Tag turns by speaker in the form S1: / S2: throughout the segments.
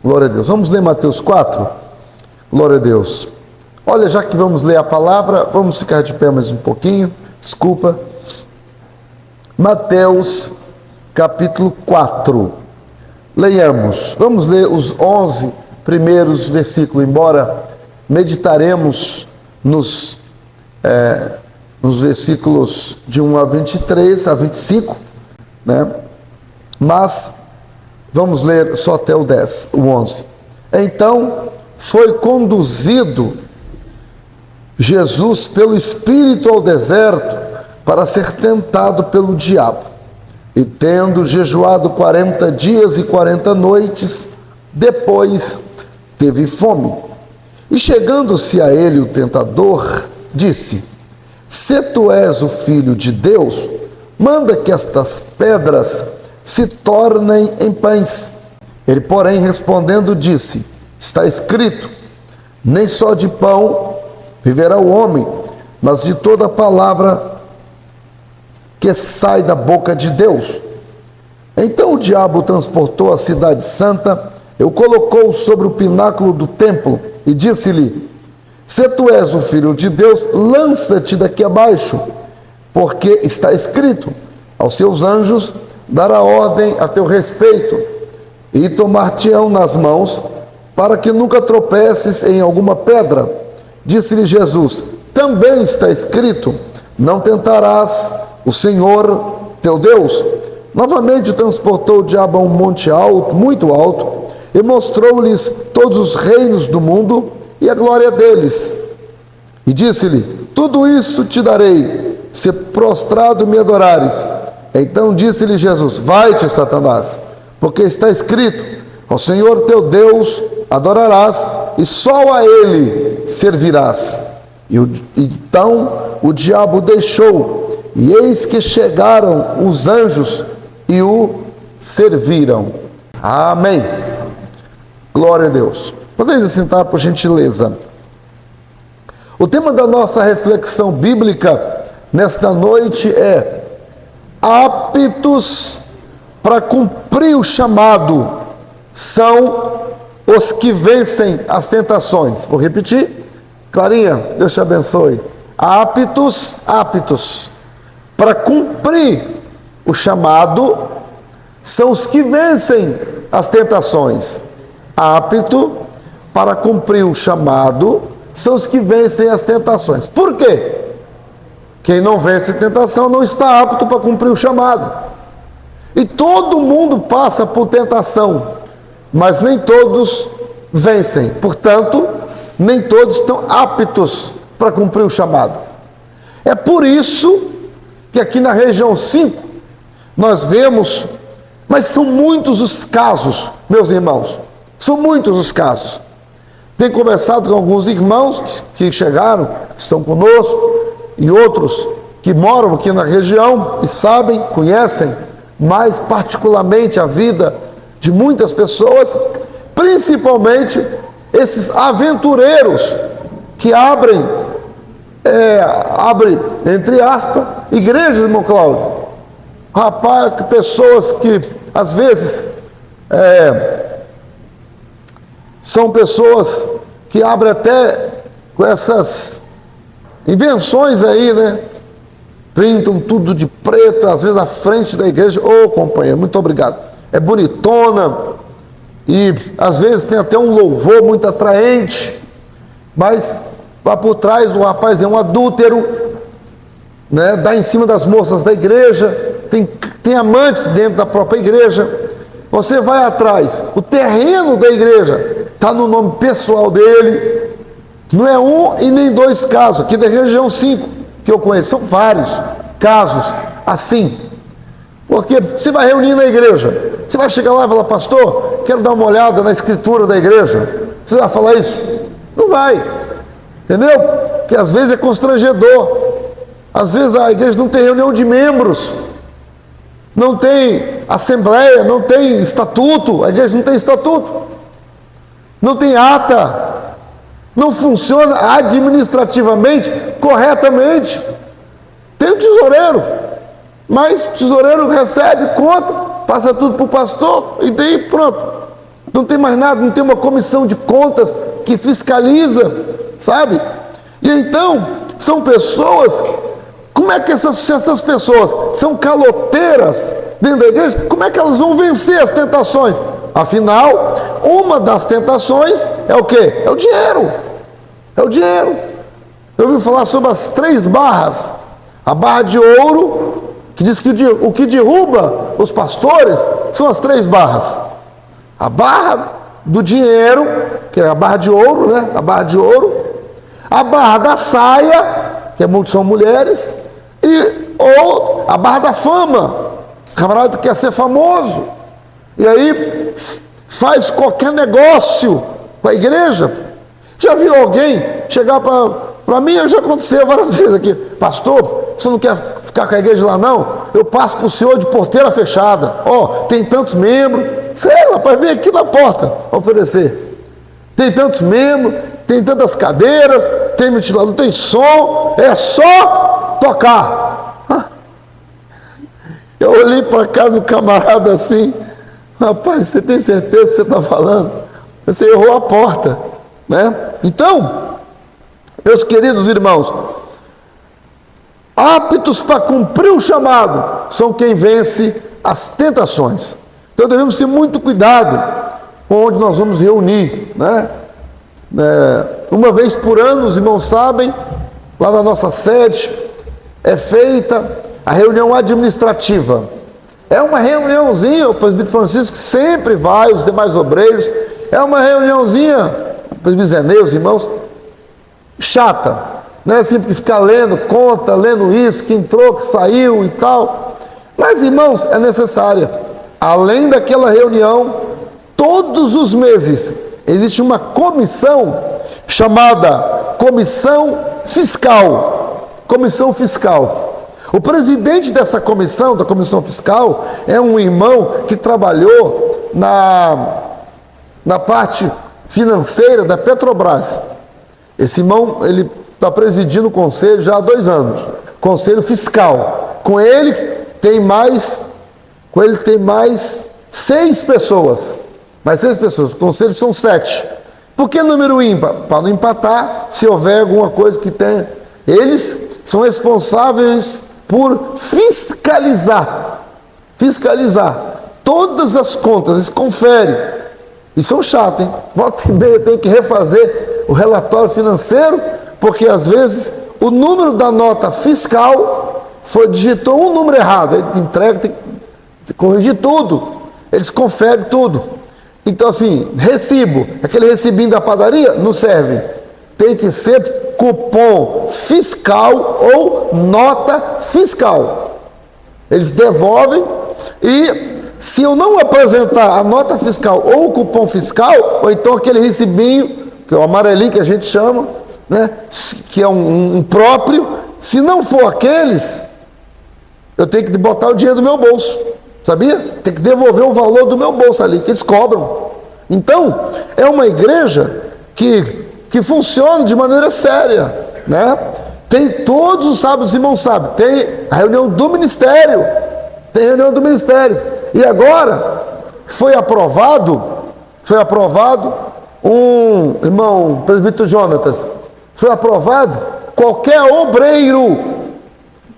S1: Glória a Deus. Vamos ler Mateus 4? Glória a Deus. Olha, já que vamos ler a palavra, vamos ficar de pé mais um pouquinho. Desculpa. Mateus, capítulo 4. Leiamos. Vamos ler os 11 primeiros versículos, embora meditaremos nos versículos de 1 a 23, a 25, né? Mas vamos ler só até o 10, o 11. Então foi conduzido Jesus pelo Espírito ao deserto para ser tentado pelo diabo. E tendo jejuado 40 dias e 40 noites, depois teve fome. E chegando-se a ele o tentador, disse: Se tu és o Filho de Deus, manda que estas pedras se tornem em pães. Ele, porém, respondendo, disse: Está escrito, nem só de pão viverá o homem, mas de toda palavra que sai da boca de Deus. Então o diabo o transportou à cidade santa, e o colocou sobre o pináculo do templo, e disse-lhe: Se tu és o Filho de Deus, lança-te daqui abaixo, porque está escrito, aos seus anjos dará ordem a teu respeito, e tomar-te-ão nas mãos, para que nunca tropeces em alguma pedra. Disse-lhe Jesus: Também está escrito, não tentarás o Senhor teu Deus. Novamente o transportou o diabo a um monte alto, muito alto, e mostrou-lhes todos os reinos do mundo e a glória deles. E disse-lhe: Tudo isso te darei, se prostrado me adorares. Então disse-lhe Jesus: Vai-te, Satanás, porque está escrito, ao Senhor teu Deus adorarás, e só a Ele servirás. Então o diabo deixou, e eis que chegaram os anjos e o serviram. Amém. Glória a Deus. Podeis assentar, por gentileza. O tema da nossa reflexão bíblica nesta noite é aptos para cumprir o chamado são os que vencem as tentações. Vou repetir. Clarinha, Deus te abençoe. Aptos para cumprir o chamado são os que vencem as tentações. Apto para cumprir o chamado são os que vencem as tentações. Por quê? Quem não vence tentação não está apto para cumprir o chamado. E todo mundo passa por tentação, mas nem todos vencem. Portanto, nem todos estão aptos para cumprir o chamado. É por isso que aqui na região 5, nós vemos, mas são muitos os casos, meus irmãos, são muitos os casos. Tenho conversado com alguns irmãos que chegaram, que estão conosco, e outros que moram aqui na região e sabem, conhecem mais particularmente a vida de muitas pessoas, principalmente esses aventureiros que abrem, entre aspas, igrejas, irmão Cláudio. Rapaz, pessoas que às vezes são pessoas que abrem até com essas invenções aí, né? Pintam tudo de preto, às vezes à frente da igreja. Ô, companheiro, muito obrigado. É bonitona e às vezes tem até um louvor muito atraente, mas lá por trás o rapaz é um adúltero, né? Dá em cima das moças da igreja, tem amantes dentro da própria igreja. Você vai atrás, o terreno da igreja está no nome pessoal dele. Não é um e nem dois casos, aqui da região 5 que eu conheço, são vários casos assim. Porque você vai reunir na igreja, você vai chegar lá e falar: pastor, quero dar uma olhada na escritura da igreja. Você vai falar isso? Não vai, entendeu? Porque às vezes é constrangedor. Às vezes a igreja não tem reunião de membros, não tem assembleia, não tem estatuto, a igreja não tem estatuto, não tem ata, não funciona administrativamente corretamente. Tem o tesoureiro, mas o tesoureiro recebe, conta, passa tudo para o pastor e daí pronto. não tem mais nada, não tem uma comissão de contas que fiscaliza, sabe? E então, são pessoas, como é que essas pessoas são caloteiras dentro da igreja? Como é que elas vão vencer as tentações? Afinal, uma das tentações é o quê? É o dinheiro. É o dinheiro. Eu ouvi falar sobre as 3 barras. A barra de ouro, que diz que o que derruba os pastores são as 3 barras. A barra do dinheiro, que é a barra de ouro, né? A barra de ouro. A barra da saia, que são mulheres. Ou a barra da fama. O camarada quer ser famoso. E aí faz qualquer negócio com a igreja. Já viu alguém chegar para mim? Já aconteceu várias vezes aqui. Pastor, você não quer ficar com a igreja lá não? Eu passo para o senhor de porteira fechada. Tem tantos membros. Sério, rapaz, vem aqui na porta oferecer. Tem tantos membros, tem tantas cadeiras, tem ventilador, tem som. É só tocar. Eu olhei para a cara do camarada assim. Rapaz, você tem certeza do que você está falando? Você errou a porta, né? Então, meus queridos irmãos, aptos para cumprir o chamado são quem vence as tentações. Então devemos ter muito cuidado com onde nós vamos reunir, né? Uma vez por ano, os irmãos sabem, lá na nossa sede é feita a reunião administrativa. É uma reuniãozinha, o presbítero Francisco sempre vai, os demais obreiros, é uma reuniãozinha, o presbítero Zeneu, os irmãos, chata, não é sempre ficar lendo conta, lendo isso, que entrou, que saiu e tal, mas irmãos, é necessária. Além daquela reunião, todos os meses, existe uma comissão chamada Comissão Fiscal. Comissão Fiscal. O presidente dessa comissão, da Comissão Fiscal, é um irmão que trabalhou na parte financeira da Petrobras. Esse irmão, ele está presidindo o conselho já há 2 anos. Conselho Fiscal. Com ele tem mais 6 pessoas. Mais 6 pessoas. O conselho são 7. Por que número ímpar? Para não empatar se houver alguma coisa que tenha. Eles são responsáveis por fiscalizar todas as contas, eles conferem. E são chatos, hein? Volta e meia tem que refazer o relatório financeiro, porque às vezes o número da nota fiscal digitou um número errado, ele entrega, tem que corrigir tudo, eles conferem tudo. Então assim, recibo, aquele recibinho da padaria, não serve, tem que ser cupom fiscal ou nota fiscal. Eles devolvem e se eu não apresentar a nota fiscal ou o cupom fiscal, ou então aquele recibinho, que é o amarelinho que a gente chama, né, que é um próprio, se não for aqueles, eu tenho que botar o dinheiro do meu bolso, sabia? Tem que devolver o valor do meu bolso ali, que eles cobram. Então, é uma igreja que funciona de maneira séria, né? Tem todos os sábados, os irmãos sabem, tem a reunião do ministério, e agora foi aprovado irmão presbítero Jonatas, foi aprovado qualquer obreiro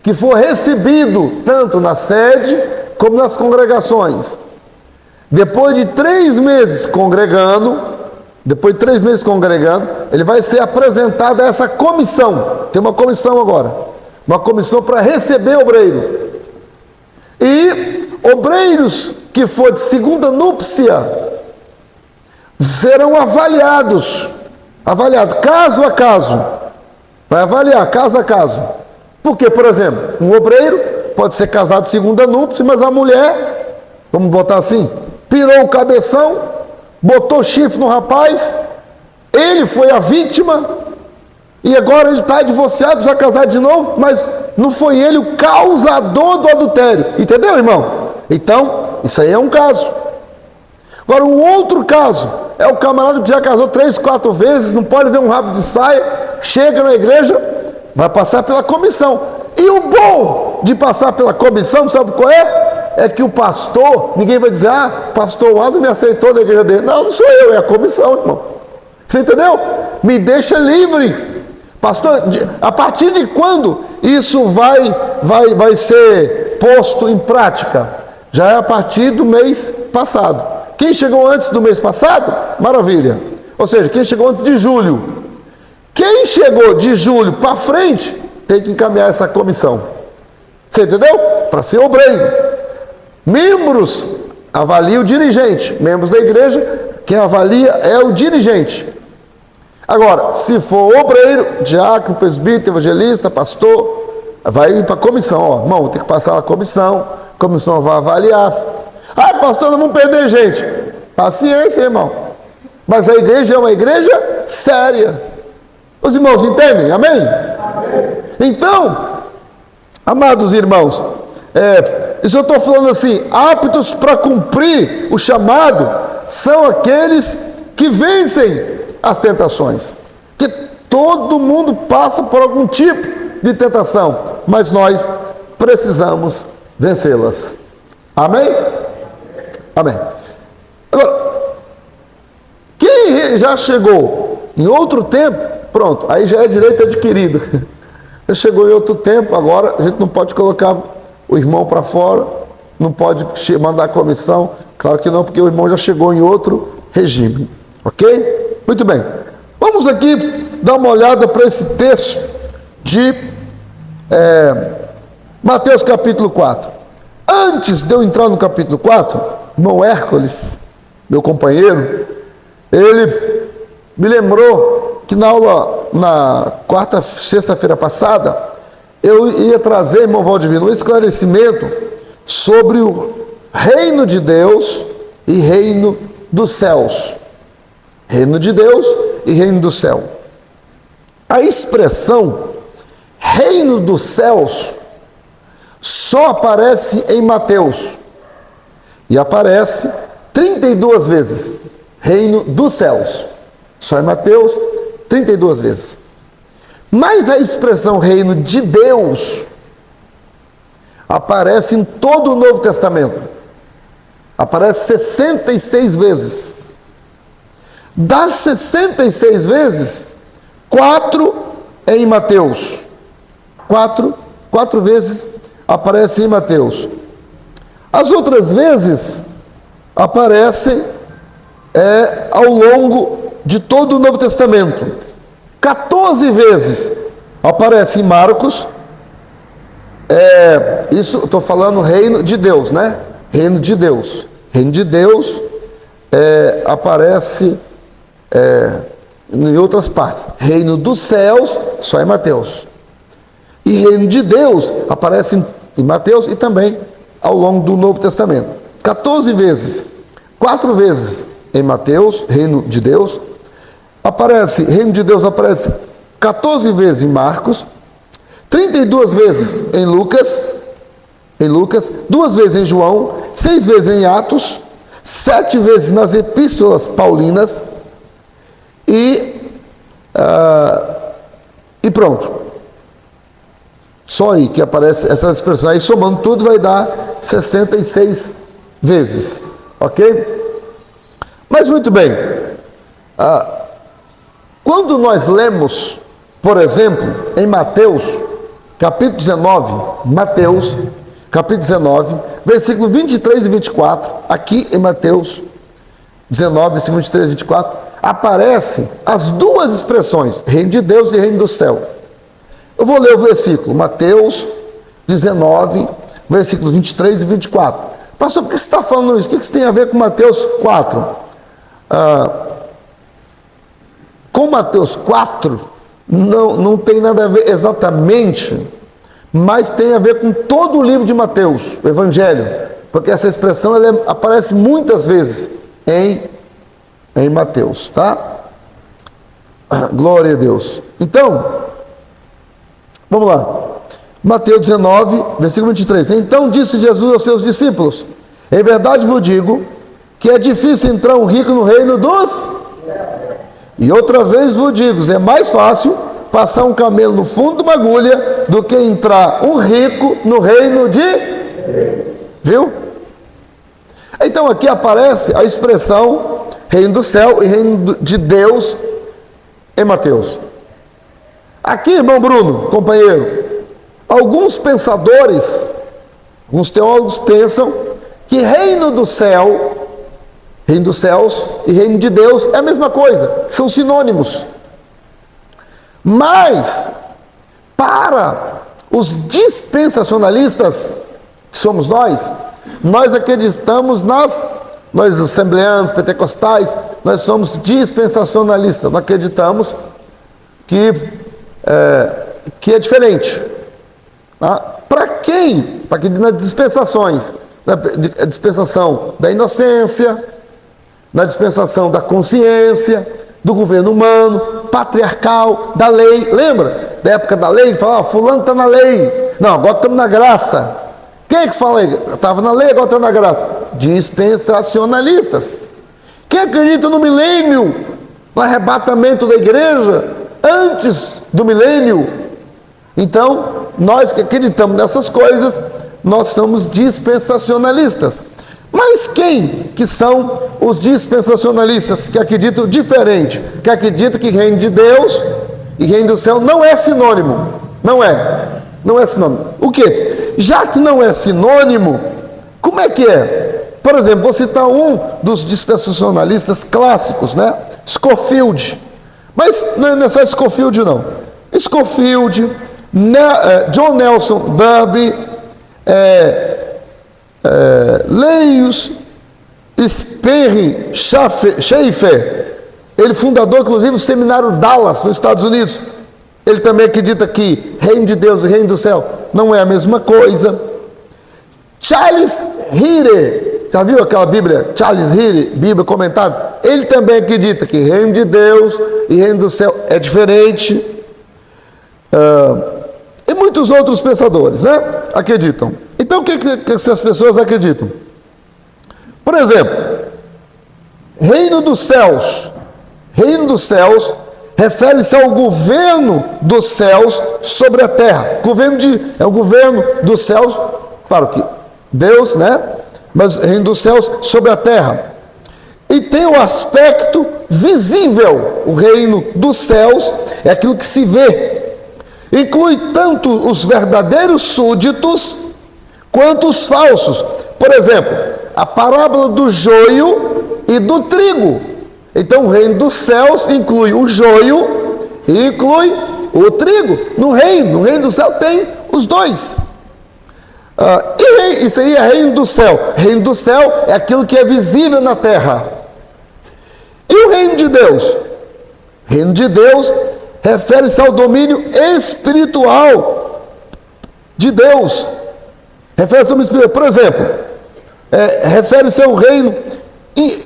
S1: que for recebido tanto na sede como nas congregações, depois de 3 meses congregando, ele vai ser apresentado a essa comissão. Tem uma comissão agora. Uma comissão para receber obreiro. E obreiros que for de segunda núpcia serão avaliados caso a caso. Vai avaliar caso a caso. Porque, por exemplo, um obreiro pode ser casado de segunda núpcia, mas a mulher, vamos botar assim, pirou o cabeção, botou chifre no rapaz, ele foi a vítima, e agora ele está divorciado, precisa casar de novo, mas não foi ele o causador do adultério. Entendeu, irmão? Então, isso aí é um caso. Agora, um outro caso é o camarada que já casou 3, 4 vezes, não pode ver um rabo de saia, chega na igreja, vai passar pela comissão. E o bom de passar pela comissão, sabe qual é? é que o pastor, ninguém vai dizer, pastor Waldo me aceitou na igreja dele. Não, não sou eu, é a comissão, irmão. Você entendeu? Me deixa livre. Pastor, a partir de quando isso vai ser posto em prática? Já é a partir do mês passado. Quem chegou antes do mês passado? Maravilha. Ou seja, quem chegou antes de julho. Quem chegou de julho para frente, tem que encaminhar essa comissão. Você entendeu? Para ser obreiro. Membros, avalia o dirigente. Membros da igreja, quem avalia é o dirigente. Agora, se for obreiro, diácono, presbítero, evangelista, pastor, vai ir para a comissão. Ó, irmão, vou ter que passar a comissão vai avaliar. Pastor, não vamos perder gente. Paciência, irmão. Mas a igreja é uma igreja séria. Os irmãos entendem? Amém? Amém. Então, amados irmãos, isso eu estou falando assim, aptos para cumprir o chamado são aqueles que vencem as tentações. Que todo mundo passa por algum tipo de tentação, mas nós precisamos vencê-las. Amém? Amém. Agora, quem já chegou em outro tempo, pronto, aí já é direito adquirido. Já chegou em outro tempo, agora a gente não pode colocar o irmão para fora, não pode mandar a comissão, claro que não, porque o irmão já chegou em outro regime. Ok? Muito bem, vamos aqui dar uma olhada para esse texto de Mateus capítulo 4. Antes de eu entrar no capítulo 4, irmão Hércules, meu companheiro, ele me lembrou que na aula, na sexta-feira passada, eu ia trazer, irmão Valdivino, um esclarecimento sobre o reino de Deus e reino dos céus. Reino de Deus e reino do céu. A expressão reino dos céus só aparece em Mateus. E aparece 32 vezes. Reino dos céus. Só em Mateus, 32 vezes. Mas a expressão reino de Deus aparece em todo o Novo Testamento. Aparece 66 vezes. Das 66 vezes, 4 é em Mateus. 4 vezes aparece em Mateus. As outras vezes aparecem ao longo de todo o Novo Testamento. 14 vezes aparece em Marcos. Isso estou falando reino de Deus, né? Reino de Deus. Reino de Deus aparece em outras partes. Reino dos céus, só em Mateus. E reino de Deus aparece em Mateus e também ao longo do Novo Testamento. 14 vezes. 4 vezes em Mateus, reino de Deus. Reino de Deus aparece 14 vezes em Marcos. 32 vezes em Lucas. 2 vezes em João. 6 vezes em Atos. 7 vezes nas epístolas paulinas. E pronto. Só aí que aparece essas expressões. Aí somando tudo vai dar 66 vezes. Ok? Mas muito bem. Quando nós lemos, por exemplo, em Mateus, capítulo 19, Mateus, capítulo 19, versículo 23 e 24, aqui em Mateus 19, versículo 23 e 24, aparecem as duas expressões, reino de Deus e reino do céu. Eu vou ler o versículo, Mateus 19, versículos 23 e 24. Pastor, por que você está falando isso? O que isso tem a ver com Mateus 4? Com Mateus 4, não tem nada a ver exatamente, mas tem a ver com todo o livro de Mateus, o Evangelho, porque essa expressão ela aparece muitas vezes em Mateus, tá? Glória a Deus. Então, vamos lá. Mateus 19, versículo 23. Então disse Jesus aos seus discípulos: em verdade vos digo que é difícil entrar um rico no reino dos... E outra vez vos digo, é mais fácil passar um camelo no fundo de uma agulha do que entrar um rico no reino de... Viu? Então aqui aparece a expressão reino do céu e reino de Deus em Mateus. Aqui, irmão Bruno, companheiro, alguns pensadores, alguns teólogos pensam que reino do céu, reino dos céus e reino de Deus é a mesma coisa, são sinônimos. Mas, para os dispensacionalistas, que somos nós acreditamos nós assembleanos, pentecostais, nós somos dispensacionalistas, nós acreditamos que é diferente. Tá? Para quem? Para que nas dispensações, na dispensação da inocência, na dispensação da consciência, do governo humano, patriarcal, da lei. Lembra? Da época da lei, falava, fulano está na lei. Não, agora estamos na graça. Quem é que fala aí? Estava na lei, agora está na graça. Dispensacionalistas. Quem acredita no milênio, no arrebatamento da igreja, antes do milênio? Então, nós que acreditamos nessas coisas, nós somos dispensacionalistas. Mas quem que são os dispensacionalistas que acreditam diferente? Que acreditam que reino de Deus e reino do céu não é sinônimo. Não é sinônimo. O quê? Já que não é sinônimo, como é que é? Por exemplo, vou citar um dos dispensacionalistas clássicos, né? Scofield. Mas não é só Scofield, não. Scofield, John Nelson Darby, Leios Sperry Schaeffer, ele fundador inclusive do seminário Dallas nos Estados Unidos. Ele também acredita que reino de Deus e reino do céu não é a mesma coisa. Charles Heater, já viu aquela Bíblia Charles Heater, Bíblia comentada? Ele também acredita que reino de Deus e reino do céu é diferente. E muitos outros pensadores, né? Acreditam. Então o que essas pessoas acreditam? Por exemplo, reino dos céus refere-se ao governo dos céus sobre a terra. É o governo dos céus, claro que Deus, né? Mas reino dos céus sobre a terra. E tem o aspecto visível. O reino dos céus é aquilo que se vê. Inclui tanto os verdadeiros súditos quanto os falsos. Por exemplo, a parábola do joio e do trigo. Então o reino dos céus inclui o joio e inclui o trigo. No reino do céu tem os dois. Isso aí é reino do céu. Reino do céu é aquilo que é visível na terra. E o reino de Deus? Reino de Deus refere-se ao domínio espiritual de Deus. Refere-se ao espírito. Por exemplo, refere-se ao reino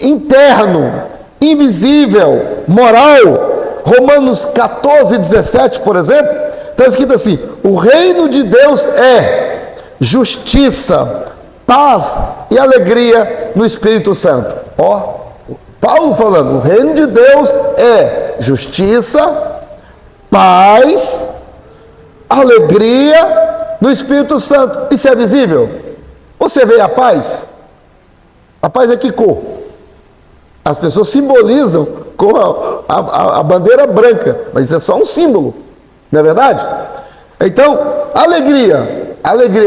S1: interno, invisível, moral. Romanos 14, 17, por exemplo, está escrito assim: o reino de Deus é justiça, paz e alegria no Espírito Santo. Paulo falando, o reino de Deus é justiça, paz, alegria no Espírito Santo. Isso é visível? Você vê a paz? A paz é que cor? As pessoas simbolizam com a bandeira branca, mas isso é só um símbolo, não é verdade? Então, alegria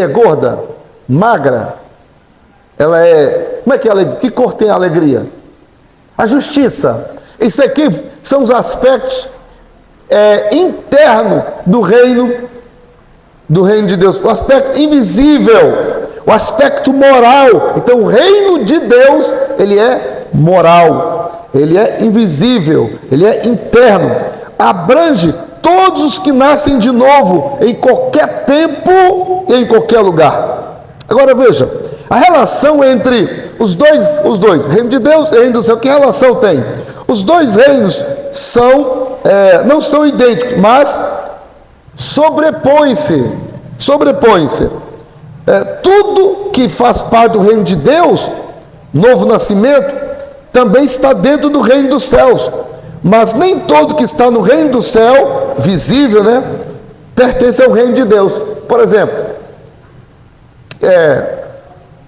S1: é gorda, magra, ela é... Como é que é a alegria? Que cor tem a alegria? A justiça. Isso aqui são os aspectos interno do reino de Deus, o aspecto invisível, o aspecto moral. Então o reino de Deus, ele é moral, ele é invisível, ele é interno, abrange todos os que nascem de novo, em qualquer tempo e em qualquer lugar. Agora veja, a relação entre os dois, reino de Deus e reino do céu, que relação tem? Os dois reinos não são idênticos, mas sobrepõem-se. Tudo que faz parte do reino de Deus, novo nascimento, também está dentro do reino dos céus. Mas nem todo que está no reino do céu, visível, né, pertence ao reino de Deus. Por exemplo,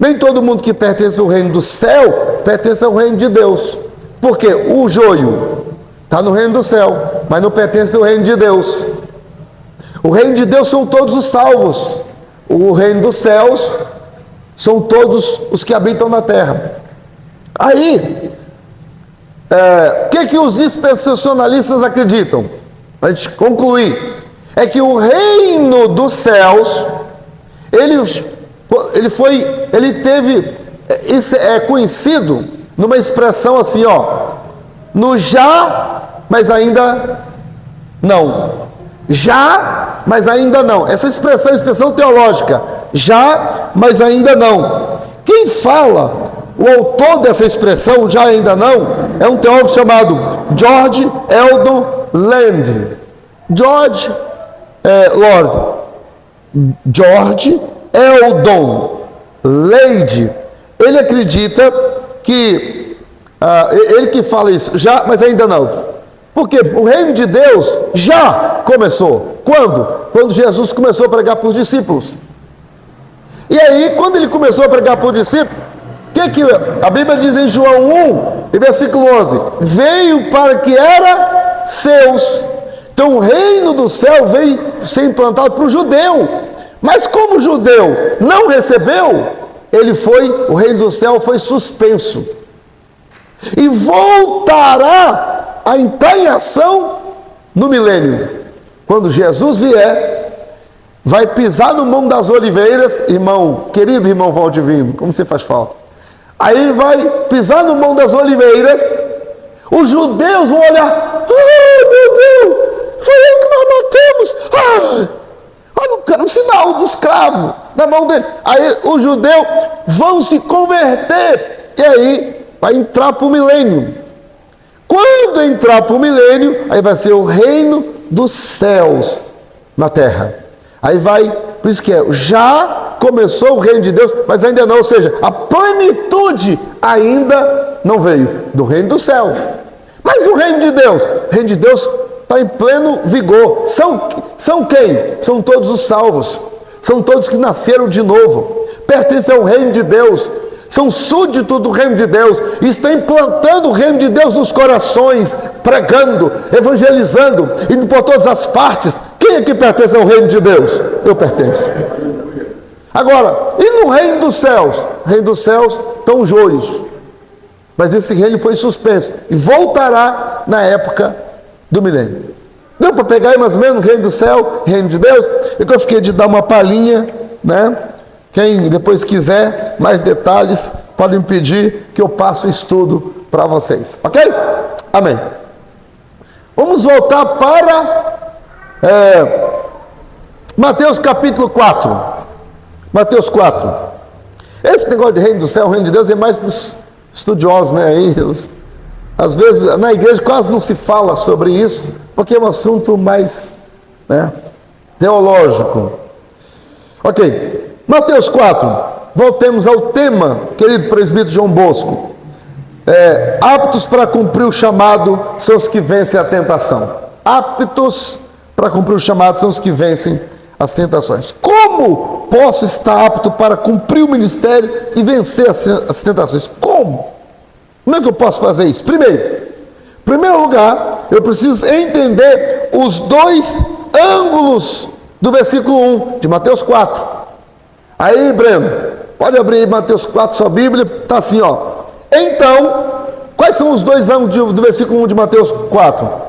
S1: Nem todo mundo que pertence ao reino do céu pertence ao reino de Deus. Porque o joio está no reino do céu, mas não pertence ao reino de Deus. O reino de Deus são todos os salvos. O reino dos céus são todos os que habitam na terra. Aí, o que os dispensacionalistas acreditam? Para a gente concluir, é que o reino dos céus, isso é conhecido numa expressão assim, no já, mas ainda não. Já, mas ainda não. Essa expressão é expressão teológica. Já, mas ainda não. Quem fala, o autor dessa expressão, já ainda não, é um teólogo chamado George Eldon Land. George Eldon Land. Ele acredita que ele que fala isso, já, mas ainda não. Porque o reino de Deus já começou. Quando? Quando Jesus começou a pregar para os discípulos. E aí, quando ele começou a pregar para os discípulos, o que a Bíblia diz em João 1, e versículo 11? Veio para que era seus. Então o reino do céu veio ser implantado para o judeu. Mas como o judeu não recebeu, o reino do céu foi suspenso. E voltará a entrar em ação no milênio. Quando Jesus vier, vai pisar no Monte das Oliveiras, querido irmão Valdivino, como você faz falta. Aí ele vai pisar no Monte das Oliveiras, os judeus vão olhar, meu Deus, foi ele que nós matamos, olha o sinal do escravo na mão dele. Aí os judeus vão se converter, e aí vai entrar para o milênio. Quando entrar para o milênio, aí vai ser o reino dos céus na terra. Aí por isso que já começou o reino de Deus, mas ainda não, ou seja, a plenitude ainda não veio do reino do céu. Mas o reino de Deus está em pleno vigor. São quem? São todos os salvos, são todos que nasceram de novo, pertencem ao reino de Deus, são súditos do reino de Deus, e estão implantando o reino de Deus nos corações, pregando, evangelizando, indo por todas as partes. Quem é que pertence ao reino de Deus? Eu pertenço. Agora, e no reino dos céus? No reino dos céus estão os joios, mas esse reino foi suspenso, e voltará na época do milênio. Deu para pegar aí mais ou menos o reino do céu, reino de Deus? Eu fiquei de dar uma palhinha, né? Quem depois quiser mais detalhes, pode me pedir que eu passe o estudo para vocês. Ok? Amém. Vamos voltar para Mateus capítulo 4. Mateus 4. Esse negócio de reino do céu, reino de Deus, é mais para os estudiosos, né? Às vezes, na igreja quase não se fala sobre isso, porque é um assunto mais teológico. Ok. Mateus 4, voltemos ao tema, querido presbítero João Bosco. Aptos para cumprir o chamado são os que vencem a tentação. Aptos para cumprir o chamado são os que vencem as tentações. Como posso estar apto para cumprir o ministério e vencer as tentações? Como? Como é que eu posso fazer isso? Em primeiro lugar, eu preciso entender os dois ângulos do versículo 1 de Mateus 4. Aí, Breno, pode abrir Mateus 4, sua Bíblia, está assim, Então, quais são os dois ângulos do versículo 1 de Mateus 4?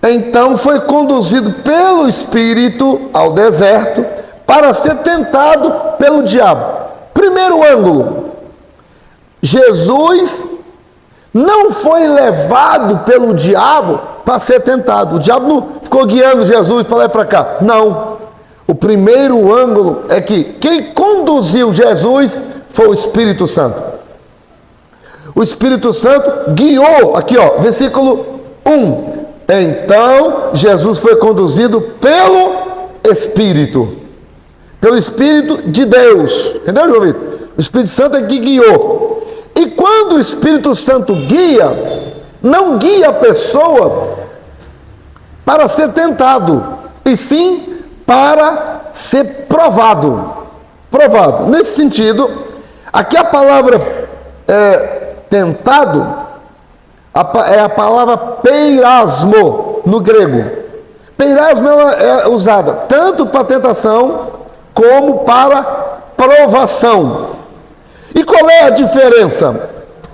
S1: Então foi conduzido pelo Espírito ao deserto para ser tentado pelo diabo. Primeiro ângulo, Jesus não foi levado pelo diabo para ser tentado. O diabo não ficou guiando Jesus para lá e para cá. Não. O primeiro ângulo é que quem conduziu Jesus foi o Espírito Santo. O Espírito Santo guiou, aqui versículo 1. Então Jesus foi conduzido pelo Espírito de Deus. Entendeu, João Vitor? O Espírito Santo é que guiou. E quando o Espírito Santo guia, não guia a pessoa para ser tentado, e sim para ser provado. Nesse sentido, Aqui a palavra tentado é a palavra peirasmo no grego. Peirasmo ela é usada tanto para tentação como para provação. E qual é a diferença?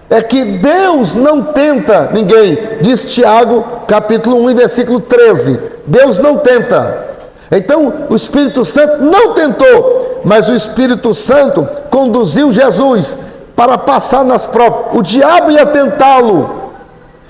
S1: É que Deus não tenta ninguém, diz Tiago, capítulo 1, versículo 13. Deus não tenta. Então, o Espírito Santo não tentou, mas o Espírito Santo conduziu Jesus para passar nas provas. O diabo ia tentá-lo.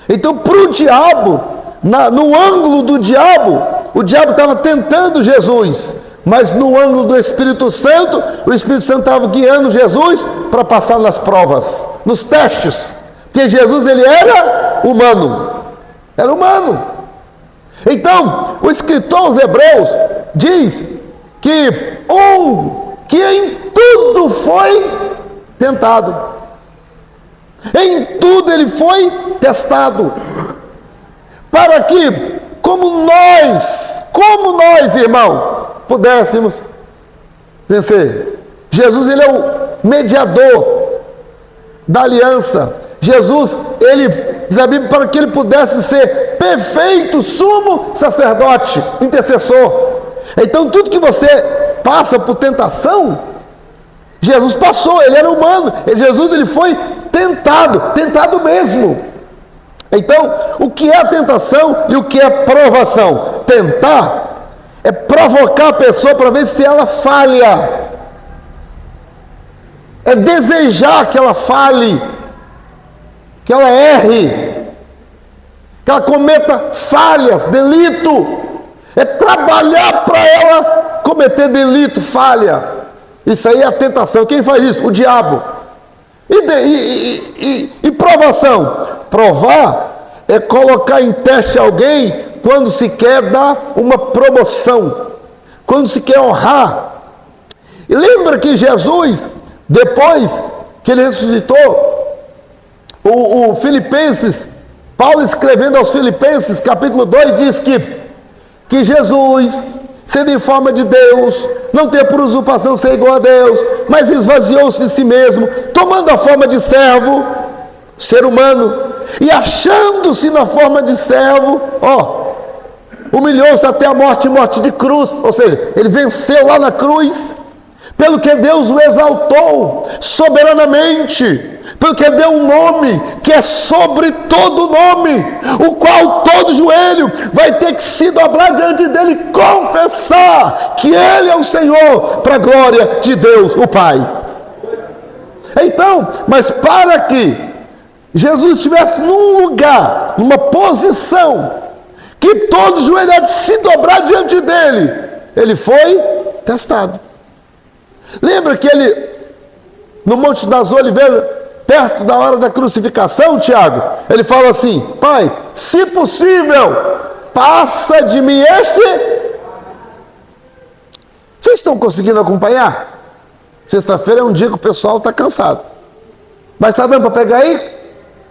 S1: Então, para o diabo, no ângulo do diabo, o diabo estava tentando Jesus. Mas no ângulo do Espírito Santo, o Espírito Santo estava guiando Jesus para passar nas provas, nos testes. Porque Jesus, ele era humano. Era humano. Então, o escritor aos Hebreus diz que em tudo foi tentado. Em tudo ele foi testado. Para que, como nós, irmão, pudéssemos vencer. Jesus, ele é o mediador da aliança. Jesus, ele, diz a Bíblia, para que ele pudesse ser perfeito, sumo sacerdote, intercessor. Então, tudo que você passa por tentação, Jesus passou, ele era humano. Jesus, ele foi tentado mesmo. Então, o que é tentação e o que é provação? Tentar é provocar a pessoa para ver se ela falha. É desejar que ela fale, que ela erre, que ela cometa falhas, delito. É trabalhar para ela cometer delito, falha. Isso aí é a tentação. Quem faz isso? O diabo. E provação? Provar é colocar em teste alguém quando se quer dar uma promoção, quando se quer honrar. E lembra que Jesus, depois que ele ressuscitou, o Filipenses, Paulo escrevendo aos Filipenses, capítulo 2, diz que Jesus, sendo em forma de Deus, não tem por usurpação ser igual a Deus, mas esvaziou-se de si mesmo, tomando a forma de servo, ser humano, e achando-se na forma de servo, humilhou-se até a morte e morte de cruz, ou seja, ele venceu lá na cruz, pelo que Deus o exaltou soberanamente, pelo que deu um nome que é sobre todo nome, o qual todo joelho vai ter que se dobrar diante dele e confessar que ele é o Senhor, para a glória de Deus o Pai. Então, mas para que Jesus estivesse num lugar, numa posição que todo joelho há de se dobrar diante dele, ele foi testado. Lembra que ele, no Monte das Oliveiras, perto da hora da crucificação, Tiago, ele fala assim: Pai, se possível, passa de mim este. Vocês estão conseguindo acompanhar? Sexta-feira é um dia que o pessoal está cansado, mas está dando para pegar aí?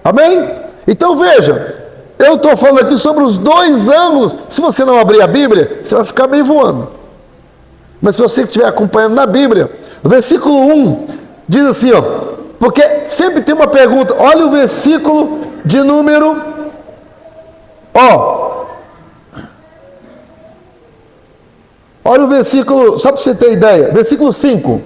S1: Amém? Então veja, eu estou falando aqui sobre os dois ângulos. Se você não abrir a Bíblia, você vai ficar bem voando. Mas se você estiver acompanhando na Bíblia, o versículo 1 diz assim, porque sempre tem uma pergunta. Olha o versículo de número, olha o versículo, só para você ter ideia, versículo 5.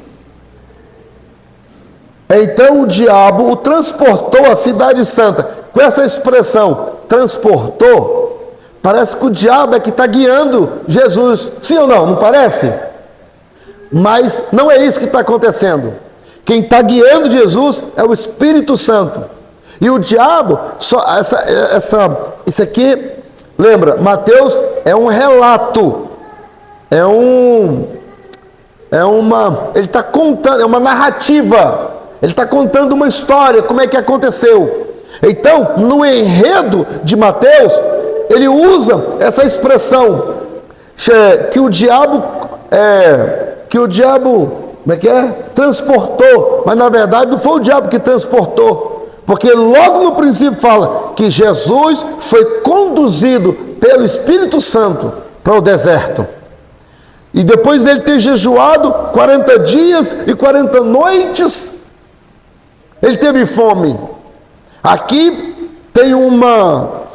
S1: Então o diabo o transportou à cidade santa. Com essa expressão, transportou, parece que o diabo é que está guiando Jesus. Sim ou não? Não parece? Mas não é isso que está acontecendo. Quem está guiando Jesus é o Espírito Santo. E o diabo, isso aqui, lembra, Mateus é um relato, ele está contando, é uma narrativa, ele está contando uma história, como é que aconteceu. Então, no enredo de Mateus, ele usa essa expressão, que o diabo, como é que é? Transportou, mas na verdade não foi o diabo que transportou, porque logo no princípio fala que Jesus foi conduzido pelo Espírito Santo para o deserto, e depois dele ter jejuado 40 dias e 40 noites, Ele teve fome. Aqui tem uma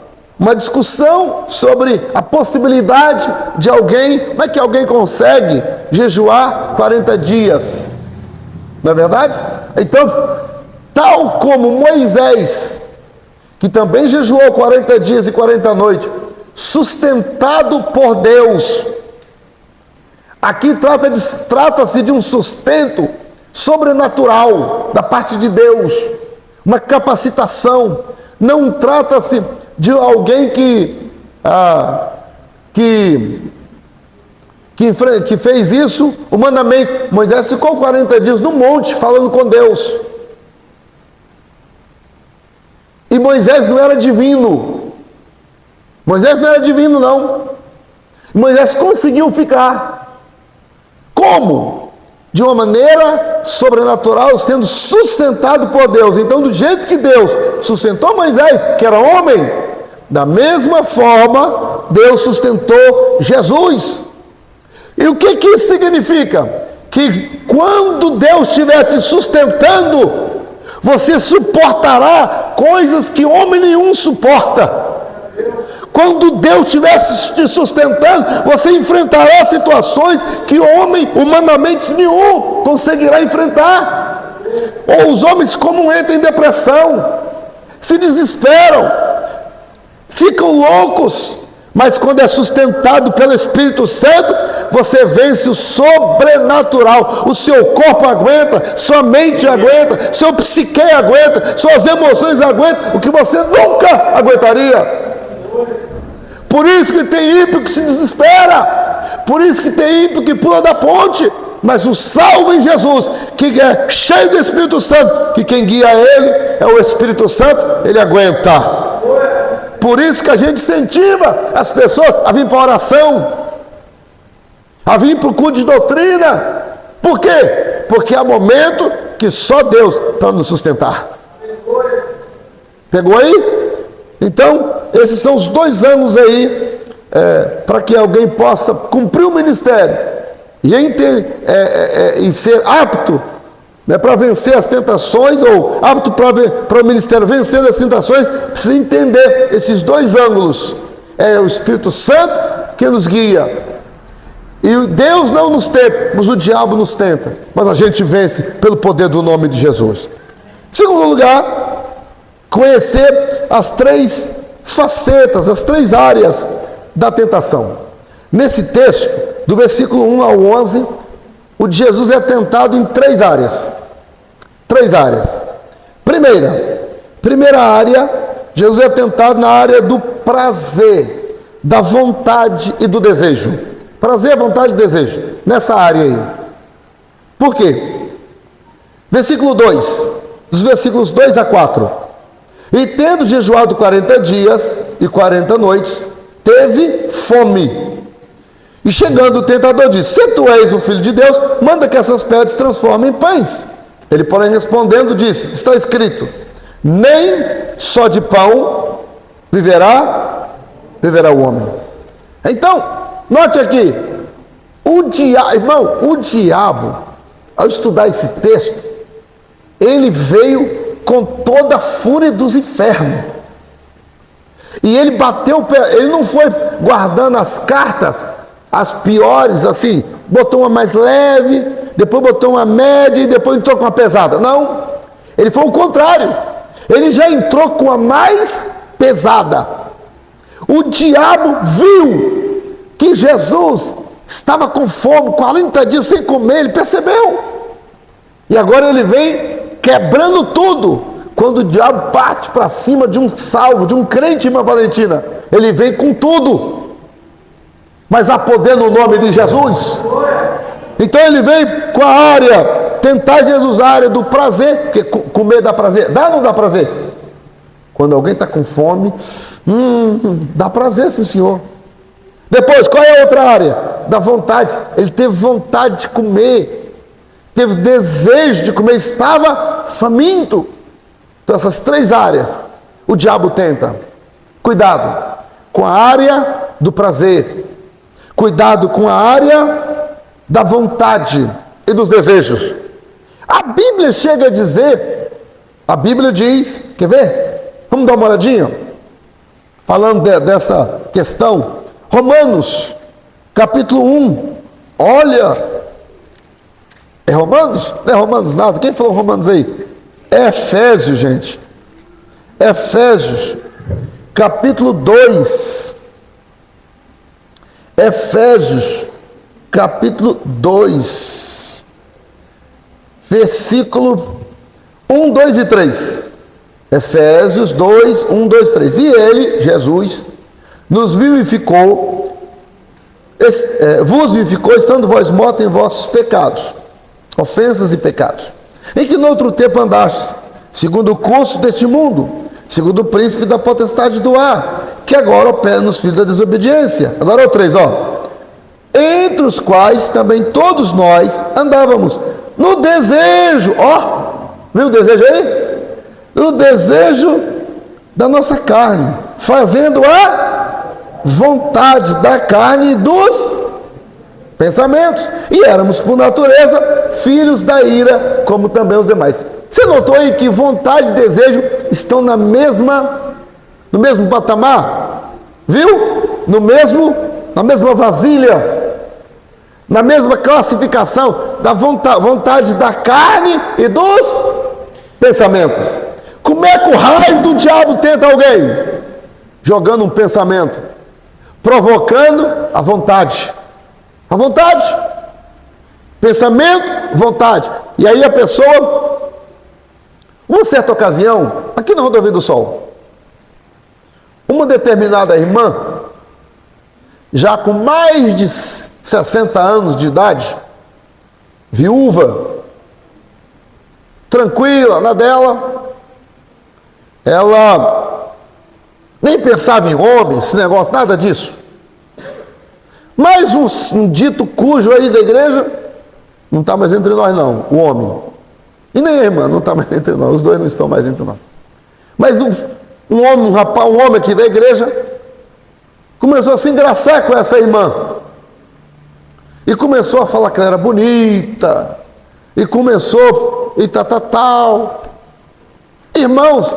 S1: discussão sobre a possibilidade de alguém, como é que alguém consegue jejuar 40 dias? Não é verdade? Então, tal como Moisés, que também jejuou 40 dias e 40 noites, sustentado por Deus, aqui trata-se de um sustento sobrenatural da parte de Deus, uma capacitação. Não trata-se de alguém que fez isso humanamente. Moisés ficou 40 dias no monte falando com Deus. E Moisés não era divino. Moisés não era divino, não. Moisés conseguiu ficar. Como? De uma maneira sobrenatural, sendo sustentado por Deus. Então, do jeito que Deus sustentou Moisés, que era homem, da mesma forma, Deus sustentou Jesus. E o que isso significa? Que quando Deus estiver te sustentando, você suportará coisas que homem nenhum suporta. Quando Deus estiver te sustentando, você enfrentará situações que homem, humanamente nenhum, conseguirá enfrentar. Ou os homens como entram em depressão, se desesperam, ficam loucos. Mas quando é sustentado pelo Espírito Santo, você vence o sobrenatural. O seu corpo aguenta, sua mente aguenta, seu psique aguenta, suas emoções aguentam, o que você nunca aguentaria. Por isso que tem ímpio que se desespera, por isso que tem ímpio que pula da ponte. Mas o salvo em Jesus, que é cheio do Espírito Santo, que quem guia ele é o Espírito Santo, ele aguenta. Por isso que a gente incentiva as pessoas a vir para a oração, a vir para o culto de doutrina. Por quê? Porque há momento que só Deus para nos sustentar. Pegou aí? Então, esses são os 2 anos aí, para que alguém possa cumprir o ministério e ser apto, né, para vencer as tentações, ou apto para o ministério vencer as tentações. Precisa entender esses 2 ângulos. É o Espírito Santo que nos guia. E Deus não nos tenta, mas o diabo nos tenta. Mas a gente vence pelo poder do nome de Jesus. Segundo lugar, conhecer as 3 facetas, as 3 áreas da tentação. Nesse texto, do versículo 1 ao 11, o de Jesus é tentado em 3 áreas. 3 áreas. Primeira área, Jesus é tentado na área do prazer, da vontade e do desejo. Prazer, vontade e desejo. Nessa área aí. Por quê? Versículo 2. Dos versículos 2 a 4. E tendo jejuado 40 dias e 40 noites, teve fome. E chegando o tentador disse: se tu és o Filho de Deus, manda que essas pedras se transformem em pães. Ele, porém, respondendo, disse: está escrito, nem só de pão viverá o homem. Então, note aqui, o diabo, ao estudar esse texto, ele veio com toda a fúria dos infernos. E ele bateu o pé, ele não foi guardando as cartas, as piores, assim, botou uma mais leve, depois botou uma média e depois entrou com uma pesada. Não, ele foi o contrário. Ele já entrou com a mais pesada. O diabo viu que Jesus estava com fome, 40 dias sem comer, ele percebeu. E agora ele vem quebrando tudo. Quando o diabo parte para cima de um salvo, de um crente, irmã Valentina, ele vem com tudo. Mas há poder no nome de Jesus. Então ele vem com a área, tentar Jesus, a área do prazer, porque comer dá prazer. Dá ou não dá prazer? Quando alguém está com fome, dá prazer, sim senhor. Depois, qual é a outra área? Da vontade. Ele teve vontade de comer, teve desejo de comer, estava faminto. Então essas 3 áreas o diabo tenta. Cuidado com a área do prazer, cuidado com a área da vontade e dos desejos. A Bíblia chega a dizer A Bíblia diz, quer ver? Vamos dar uma olhadinha? Falando dessa questão. Romanos, capítulo 1. Olha. É Romanos? Não é Romanos nada. Quem falou Romanos aí? É Efésios, gente. Efésios, capítulo 2. Efésios, capítulo 2. Versículo 1, 2 e 3. Efésios 2, 1, 2, 3. E ele, Jesus, nos vivificou, vos vivificou, estando vós mortos em vossos pecados, ofensas e pecados, em que no outro tempo andastes, segundo o curso deste mundo, segundo o príncipe da potestade do ar, que agora opera nos filhos da desobediência. Agora o 3, entre os quais também todos nós andávamos no desejo, viu o desejo aí? No desejo da nossa carne, fazendo a vontade da carne e dos pensamentos, e éramos por natureza filhos da ira, como também os demais. Você notou aí que vontade e desejo estão no mesmo patamar? Viu? Na mesma vasilha, na mesma classificação da vontade da carne e dos pensamentos. Como é que o raio do diabo tenta alguém? Jogando um pensamento, provocando a vontade. A vontade, pensamento, vontade. E aí a pessoa, uma certa ocasião, aqui na Rodovia do Sol, uma determinada irmã, já com mais de 60 anos de idade, viúva, tranquila na dela, ela nem pensava em homem, esse negócio, nada disso. Mas um dito cujo aí da igreja não está mais entre nós não, o homem. E nem a irmã não está mais entre nós, os dois não estão mais entre nós. Mas um homem aqui da igreja começou a se engraçar com essa irmã. E começou a falar que ela era bonita. E começou, e tal. Irmãos,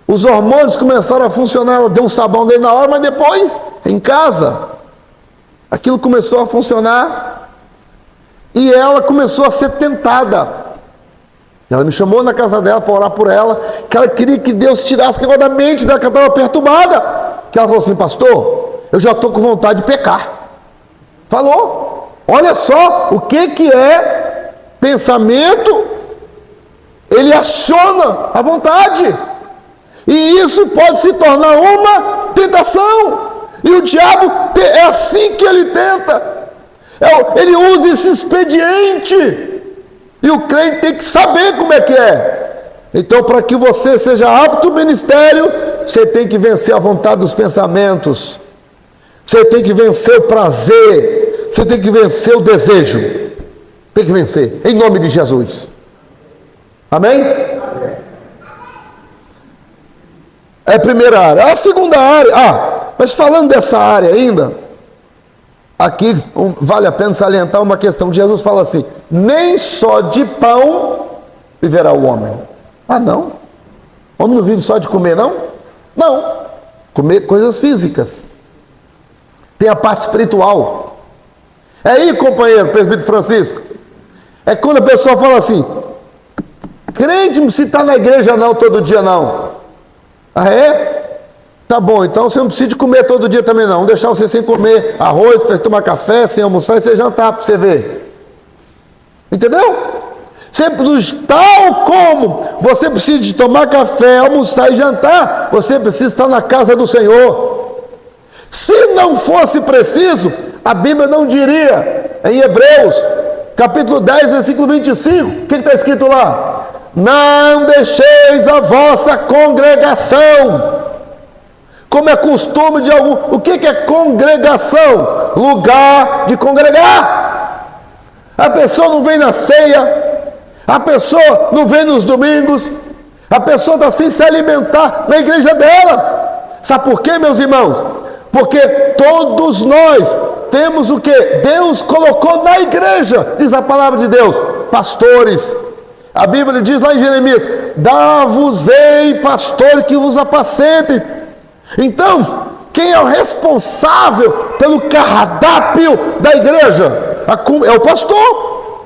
S1: os hormônios começaram a funcionar, ela deu um sabão dele na hora, mas depois, em casa, aquilo começou a funcionar e ela começou a ser tentada. Ela me chamou na casa dela para orar por ela, que ela queria que Deus tirasse aquilo da mente dela, que ela estava perturbada. Que ela falou assim: pastor, eu já estou com vontade de pecar. Falou, olha só o que é pensamento, ele aciona a vontade. E isso pode se tornar uma tentação. E o diabo, é assim que ele tenta. Ele usa esse expediente. E o crente tem que saber como é que é. Então, para que você seja apto ao ministério, você tem que vencer a vontade dos pensamentos. Você tem que vencer o prazer. Você tem que vencer o desejo. Tem que vencer, em nome de Jesus. Amém? É a primeira área. A segunda área, mas falando dessa área ainda, aqui vale a pena salientar uma questão. Jesus fala assim: nem só de pão viverá o homem. Não? O homem não vive só de comer, não? Não. Comer coisas físicas. Tem a parte espiritual. É aí, companheiro, presbítero Francisco, é quando a pessoa fala assim: crente não se está na igreja não, todo dia não. É? Tá bom, então você não precisa de comer todo dia também não. Vamos deixar você sem comer arroz, tomar café, sem almoçar e sem jantar para você ver. Entendeu? Tal como você precisa de tomar café, almoçar e jantar, você precisa estar na casa do Senhor. Se não fosse preciso, a Bíblia não diria, em Hebreus, capítulo 10, versículo 25, o que está escrito lá? Não deixeis a vossa congregação, como é costume de algum. O que é congregação? Lugar de congregar. A pessoa não vem na ceia, a pessoa não vem nos domingos, a pessoa está sem se alimentar na igreja dela. Sabe por quê, meus irmãos? Porque todos nós temos o que Deus colocou na igreja, diz a palavra de Deus: pastores, A Bíblia diz lá em Jeremias: dá-vos-ei pastor que vos apacentem. Então, quem é o responsável pelo cardápio da igreja? É o pastor.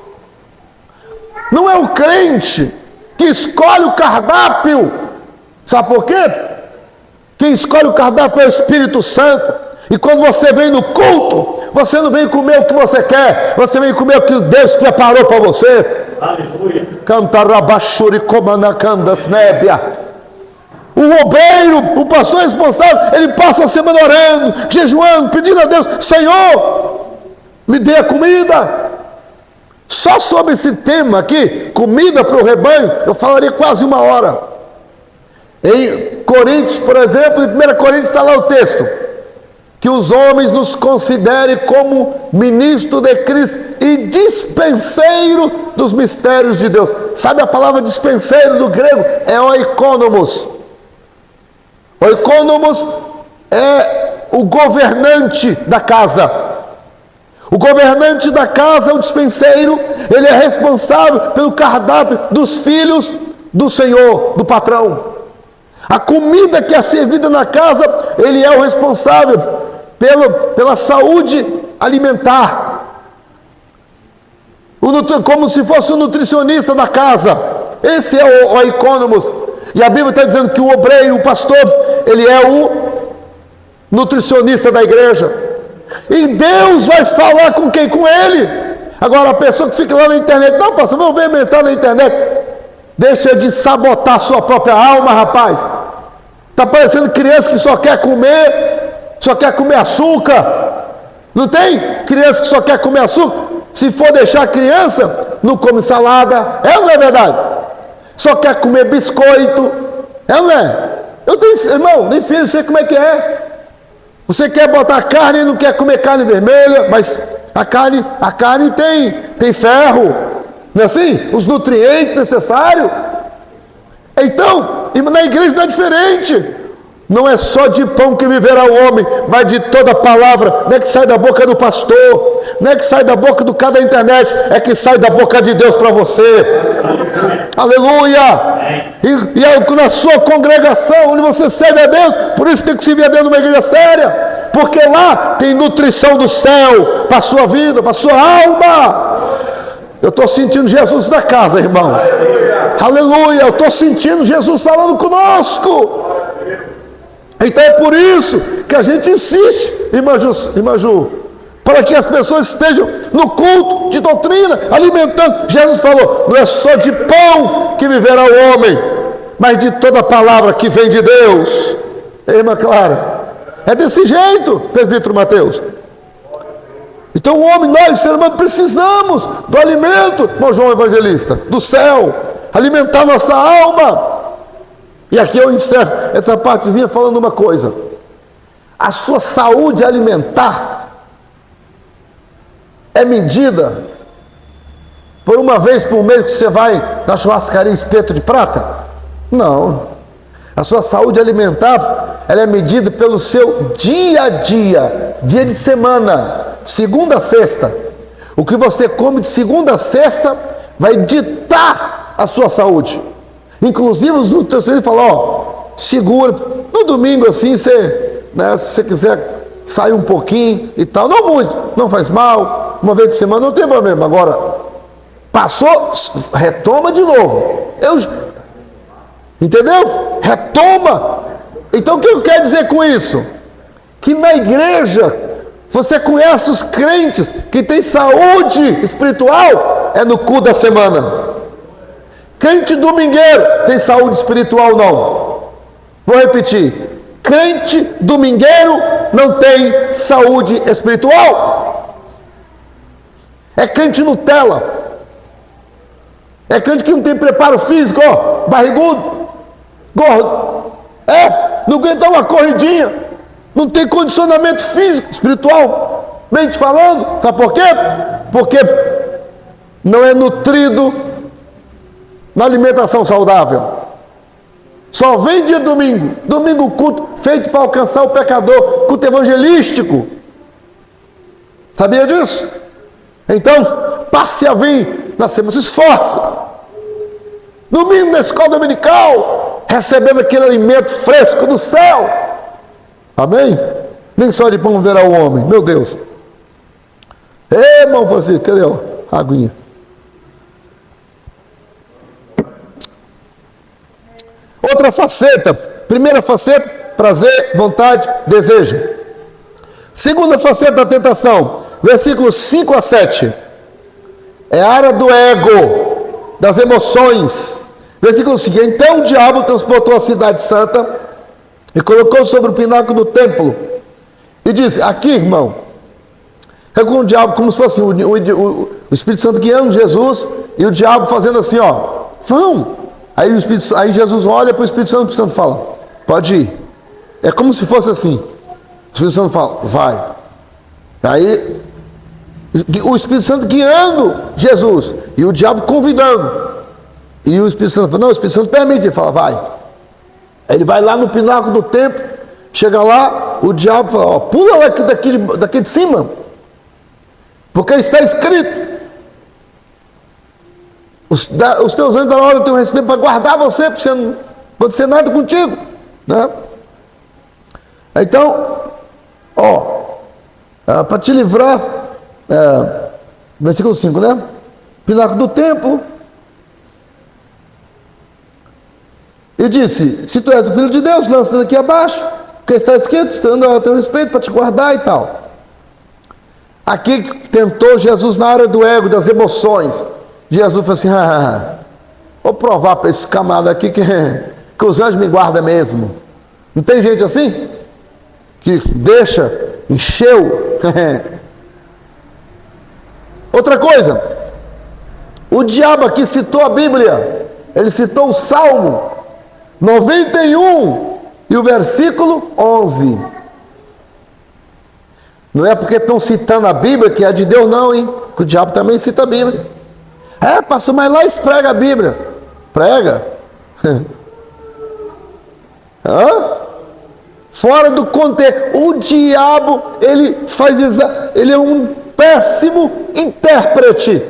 S1: Não é o crente que escolhe o cardápio. Sabe por quê? Quem escolhe o cardápio é o Espírito Santo. E quando você vem no culto, você não vem comer o que você quer, você vem comer o que Deus preparou para você.
S2: Aleluia.
S1: Cantarabachuri comanacandas nébia. O obreiro, o pastor responsável, ele passa a semana orando, jejuando, pedindo a Deus: Senhor, me dê a comida. Só sobre esse tema aqui, comida para o rebanho, eu falaria quase 1 hora. Em Coríntios, por exemplo, em 1 Coríntios está lá o texto: que os homens nos considerem como ministro de Cristo e dispenseiro dos mistérios de Deus. Sabe a palavra dispenseiro do grego? É oikonomos. Oikonomos é o governante da casa. O governante da casa, o dispenseiro, ele é responsável pelo cardápio dos filhos do Senhor, do patrão. A comida que é servida na casa, ele é o responsável pela saúde alimentar. Como se fosse o nutricionista da casa. Esse é o oikonomos. E a Bíblia está dizendo que o obreiro, o pastor, ele é o nutricionista da igreja. E Deus vai falar com quem? Com ele. Agora a pessoa que fica lá na internet: não, pastor, vamos ver mensagem na internet. Deixa de sabotar a sua própria alma, rapaz. Está parecendo criança que só quer comer açúcar. Não tem criança que só quer comer açúcar? Se for deixar a criança, não come salada. É ou não é verdade? Só quer comer biscoito. É ou não é? Eu tenho, irmão, nem filho, sei como é que é. Você quer botar carne e não quer comer carne vermelha, mas a carne tem ferro, não é assim? Os nutrientes necessários. Então, na igreja não é diferente. Não é só de pão que viverá o homem, mas de toda palavra. Não é que sai da boca do pastor, não é que sai da boca do cara da internet, é que sai da boca de Deus para você. Aleluia! E é na sua congregação, onde você serve a Deus. Por isso tem que servir a Deus numa igreja séria, porque lá tem nutrição do céu para a sua vida, para a sua alma. Eu estou sentindo Jesus na casa, irmão. Aleluia! Eu estou sentindo Jesus falando conosco. Então é por isso que a gente insiste, irmã Ju, para que as pessoas estejam no culto de doutrina, alimentando. Jesus falou: não é só de pão que viverá o homem, mas de toda palavra que vem de Deus. Irmã Clara, é desse jeito, presbítero Mateus. Então o homem, nós, ser humano, precisamos do alimento, irmão João Evangelista, do céu, alimentar nossa alma. E aqui eu encerro essa partezinha falando uma coisa: a sua saúde alimentar é medida por uma vez por mês que você vai na churrascaria Espeto de Prata? Não. A sua saúde alimentar, ela é medida pelo seu dia a dia, dia de semana, segunda a sexta. O que você come de segunda a sexta vai ditar a sua saúde. Inclusive os nutricionistas falam: ó, segura, no domingo assim, você, né, se você quiser sair um pouquinho e tal, não muito, não faz mal, uma vez por semana não tem problema. Agora, passou, retoma de novo. Entendeu? Retoma. Então o que eu quero dizer com isso? Que na igreja você conhece os crentes que têm saúde espiritual, é no culto da semana. Crente domingueiro tem saúde espiritual? Não. Vou repetir: crente domingueiro não tem saúde espiritual. É crente Nutella. É crente que não tem preparo físico, ó, barrigudo, gordo. Não aguenta uma corridinha. Não tem condicionamento físico, espiritual, mente falando. Sabe por quê? Porque não é nutrido na alimentação saudável. Só vem dia domingo. Domingo culto feito para alcançar o pecador, culto evangelístico. Sabia disso? Então, passe a vir na semana, se esforce. domingo na escola dominical, recebendo aquele alimento fresco do céu. Amém? Nem só de pão verá o homem, meu Deus. Ei, irmão Francisco, cadê a aguinha? Outra faceta. Primeira faceta, prazer, vontade, desejo. Segunda faceta da tentação, versículos 5 a 7. É a área do ego, das emoções. Versículo 5. Então o diabo transportou a cidade santa e colocou sobre o pináculo do templo. E disse, aqui, irmão, é com o diabo, como se fosse o Espírito Santo guiando Jesus, e o diabo fazendo assim, ó, vão. Aí Jesus olha para o Espírito Santo fala, pode ir. É como se fosse assim. O Espírito Santo fala, vai. Aí o Espírito Santo guiando Jesus, e o diabo convidando. E o Espírito Santo fala, não, o Espírito Santo permite, ele fala, vai. Aí ele vai lá no pináculo do templo, chega lá, o diabo fala, ó, pula lá daqui de cima, porque está escrito, os teus anjos darão ordem ao teu respeito para guardar você, para não acontecer nada contigo, né? Então, ó, para te livrar, versículo 5, né? Pináculo do templo. E disse, se tu és o filho de Deus, lança daqui abaixo, porque está escrito, estando ao teu respeito para te guardar e tal. Aqui tentou Jesus na área do ego, das emoções. Jesus falou assim, vou provar para esse camarada aqui que os anjos me guardam mesmo. Não tem gente assim? Que deixa, encheu. Outra coisa, o diabo aqui citou a Bíblia, ele citou o Salmo 91 e o versículo 11. Não é porque estão citando a Bíblia que é de Deus não, hein? Que o diabo também cita a Bíblia. Pastor, mas lá eles pregam a Bíblia. Prega? Fora do contexto. O diabo, ele é um péssimo intérprete.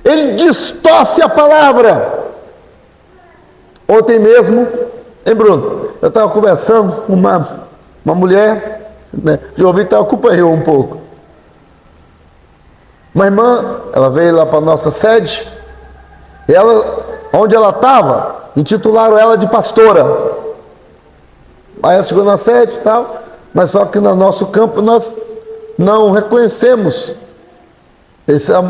S1: Ele distorce a palavra. Ontem mesmo, hein, Bruno? Eu estava conversando com uma mulher, né? Já ouvi, então acompanhou um pouco. Uma irmã, ela veio lá para a nossa sede, onde ela estava, intitularam ela de pastora. Aí ela chegou na sede e tal, mas só que no nosso campo nós não reconhecemos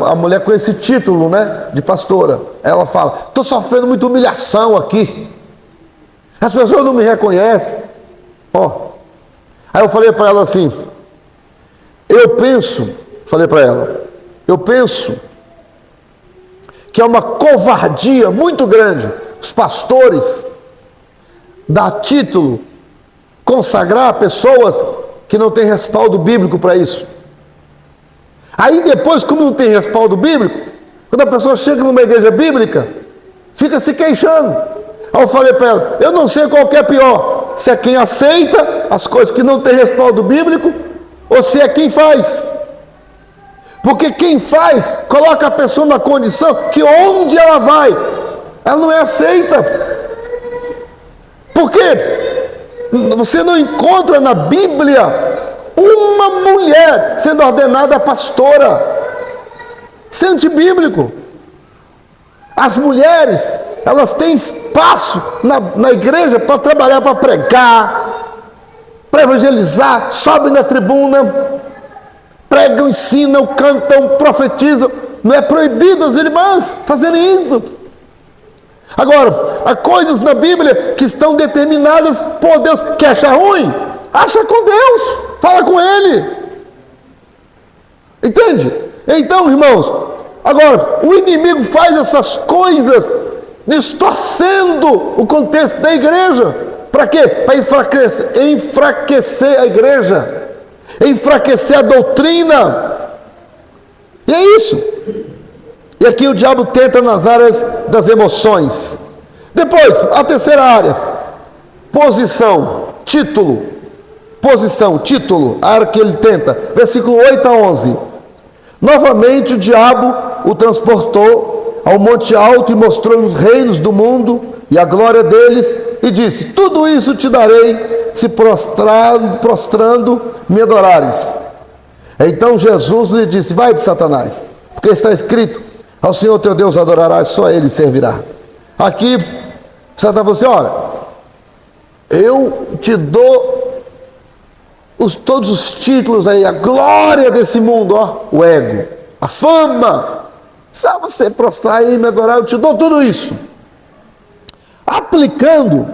S1: a mulher com esse título, né, de pastora. Ela fala, estou sofrendo muita humilhação aqui, as pessoas não me reconhecem. Aí eu falei para ela assim, eu penso que é uma covardia muito grande os pastores dar título, consagrar pessoas que não têm respaldo bíblico para isso. Aí depois, como não tem respaldo bíblico, quando a pessoa chega numa igreja bíblica, fica se queixando. Aí eu falei para ela, eu não sei qual que é pior, se é quem aceita as coisas que não tem respaldo bíblico, ou se é quem faz. Porque quem faz, coloca a pessoa na condição que onde ela vai, ela não é aceita. Por quê? Você não encontra na Bíblia uma mulher sendo ordenada pastora. Isso é antibíblico. As mulheres, elas têm espaço na igreja para trabalhar, para pregar, para evangelizar, sobem na tribuna, pregam, ensinam, cantam, profetizam. Não é proibido as irmãs fazerem isso. Agora, há coisas na Bíblia que estão determinadas por Deus. Quer achar ruim? Acha com Deus, fala com Ele. Entende? Então, irmãos, agora, o inimigo faz essas coisas distorcendo o contexto da igreja. Para quê? Para enfraquecer a igreja, enfraquecer a doutrina. E é isso. E aqui o diabo tenta nas áreas das emoções. Depois, a terceira área, posição, título, a área que ele tenta, versículo 8 a 11. Novamente o diabo o transportou ao monte alto e mostrou os reinos do mundo e a glória deles, e disse: tudo isso te darei, se prostrando me adorares. Então Jesus lhe disse: vai de Satanás, porque está escrito: ao Senhor teu Deus adorarás, só Ele servirá. Aqui Satanás falou assim: olha, eu te dou todos os títulos aí, a glória desse mundo, ó, o ego, a fama. Se você prostrar e me adorar, eu te dou tudo isso. Aplicando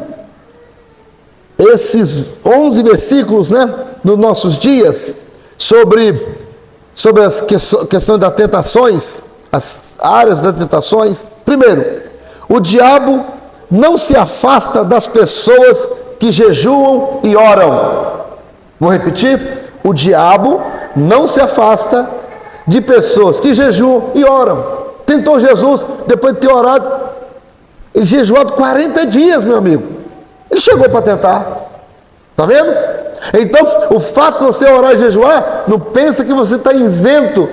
S1: esses 11 versículos, né, nos nossos dias, sobre as questões das tentações, as áreas das tentações. Primeiro, o diabo não se afasta das pessoas que jejuam e oram. Vou repetir: o diabo não se afasta de pessoas que jejuam e oram. Tentou Jesus, depois de ter orado e jejuado 40 dias, meu amigo. Ele chegou para tentar. Está vendo? Então, o fato de você orar e jejuar, não pensa que você está isento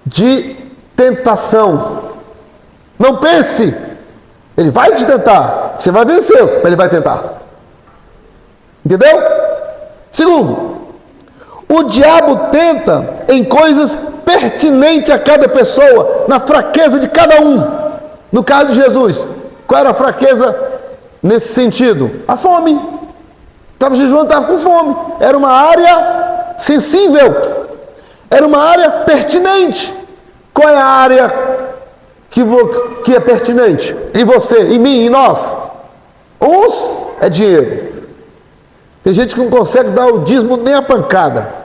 S1: de tentação. Não pense. Ele vai te tentar. Você vai vencer, mas ele vai tentar. Entendeu? Segundo, o diabo tenta em coisas pertinentes a cada pessoa, na fraqueza de cada um. No caso de Jesus, qual era a fraqueza nesse sentido? A fome. Estava jejuando, estava com fome. Era uma área sensível. Era uma área pertinente. Qual é a área que é pertinente? Em você, em mim, em nós? Uns é dinheiro. Tem gente que não consegue dar o dízimo nem a pancada.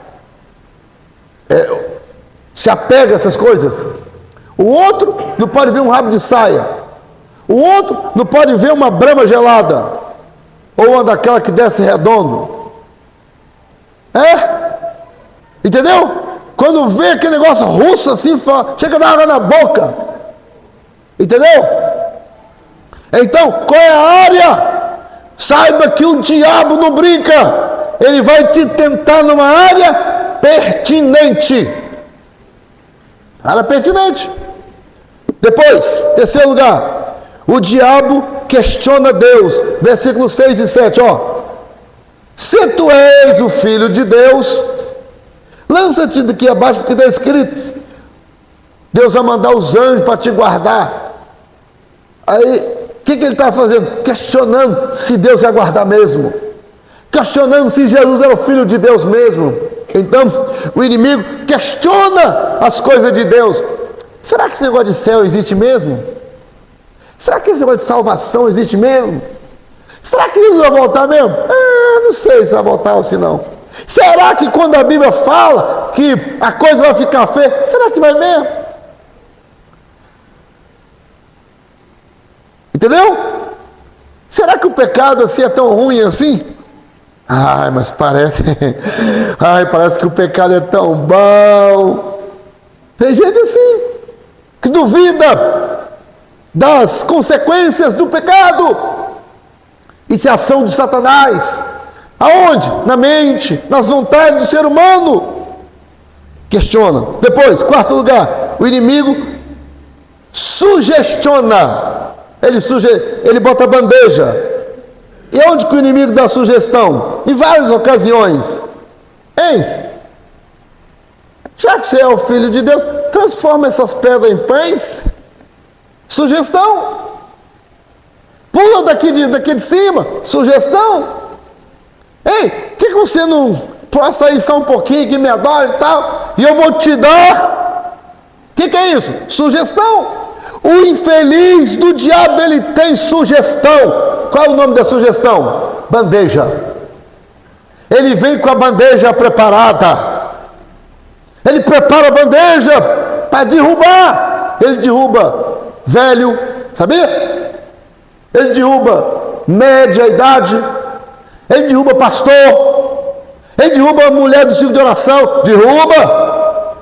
S1: Se apega a essas coisas. O outro não pode ver um rabo de saia. O outro não pode ver uma brama gelada. Ou uma daquela que desce redondo. Entendeu? Quando vê aquele negócio russo assim, chega a dar água na boca. Entendeu? Então, qual é a área? Saiba que o diabo não brinca. Ele vai te tentar numa área pertinente. Área pertinente. Depois, terceiro lugar, o diabo questiona Deus. Versículos 6 e 7, ó. Se tu és o filho de Deus, lança-te daqui abaixo, porque está escrito: Deus vai mandar os anjos para te guardar. Aí, o que ele está fazendo? Questionando se Deus vai guardar mesmo. Questionando se Jesus é o Filho de Deus mesmo. Então, o inimigo questiona as coisas de Deus. Será que esse negócio de céu existe mesmo? Será que esse negócio de salvação existe mesmo? Será que Jesus vai voltar mesmo? Não sei se vai voltar ou se não. Será que quando a Bíblia fala que a coisa vai ficar feia, será que vai mesmo? Entendeu? Será que o pecado assim é tão ruim assim? Mas parece que o pecado é tão bom. Tem gente assim que duvida das consequências do pecado. Isso é ação de Satanás. Aonde? Na mente, nas vontades do ser humano. Questiona. Depois, quarto lugar, o inimigo sugestiona. Ele bota a bandeja. E onde que o inimigo dá sugestão? Em várias ocasiões. Já que você é o Filho de Deus, transforma essas pedras em pães. Sugestão. Pula daqui de cima. Sugestão. Por que você não possa ir só um pouquinho, que me adora e tal, e eu vou te dar? O que é isso? Sugestão. O infeliz do diabo, ele tem sugestão. Qual é o nome da sugestão? Bandeja. Ele vem com a bandeja preparada. Ele prepara a bandeja para derrubar. Ele derruba velho, sabia? Ele derruba média idade. Ele derruba pastor. Ele derruba a mulher do ciclo de oração. Derruba.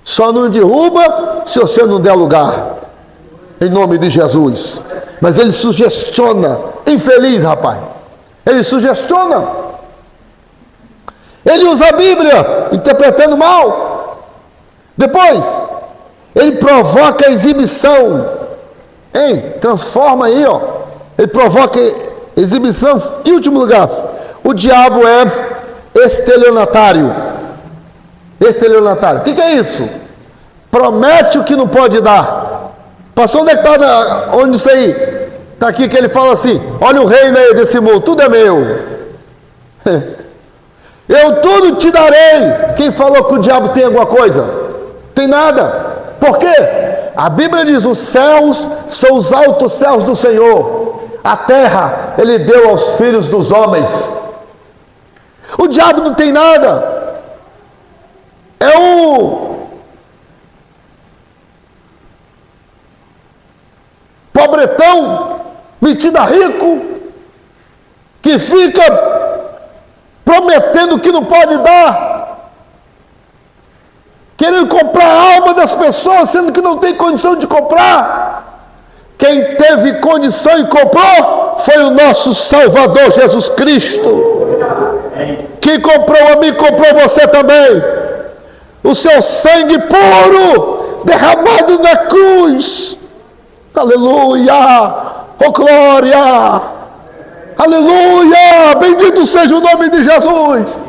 S1: Só não derruba se você não der lugar. Em nome de Jesus. Mas ele sugestiona. Infeliz, rapaz. Ele sugestiona. Ele usa a Bíblia interpretando mal. Depois, Ele provoca a exibição. Hein? Transforma aí, ó. Ele provoca exibição. Em último lugar, o diabo é estelionatário. Estelionatário. O que é isso? Promete o que não pode dar. Passou onde é que está? Onde isso aí? Está aqui que ele fala assim: olha o reino aí desse mundo, tudo é meu. Eu tudo te darei. Quem falou que o diabo tem alguma coisa? Tem nada. Por quê? A Bíblia diz: os céus são os altos céus do Senhor, a terra Ele deu aos filhos dos homens. O diabo não tem nada. É um pobretão metido a rico, que fica prometendo que não pode dar, querendo comprar a alma das pessoas, sendo que não tem condição de comprar. Quem teve condição e comprou foi o nosso Salvador Jesus Cristo. Quem comprou a mim, comprou você também. O seu sangue puro derramado na cruz. Aleluia! Oh glória! Aleluia! Bendito seja o nome de Jesus.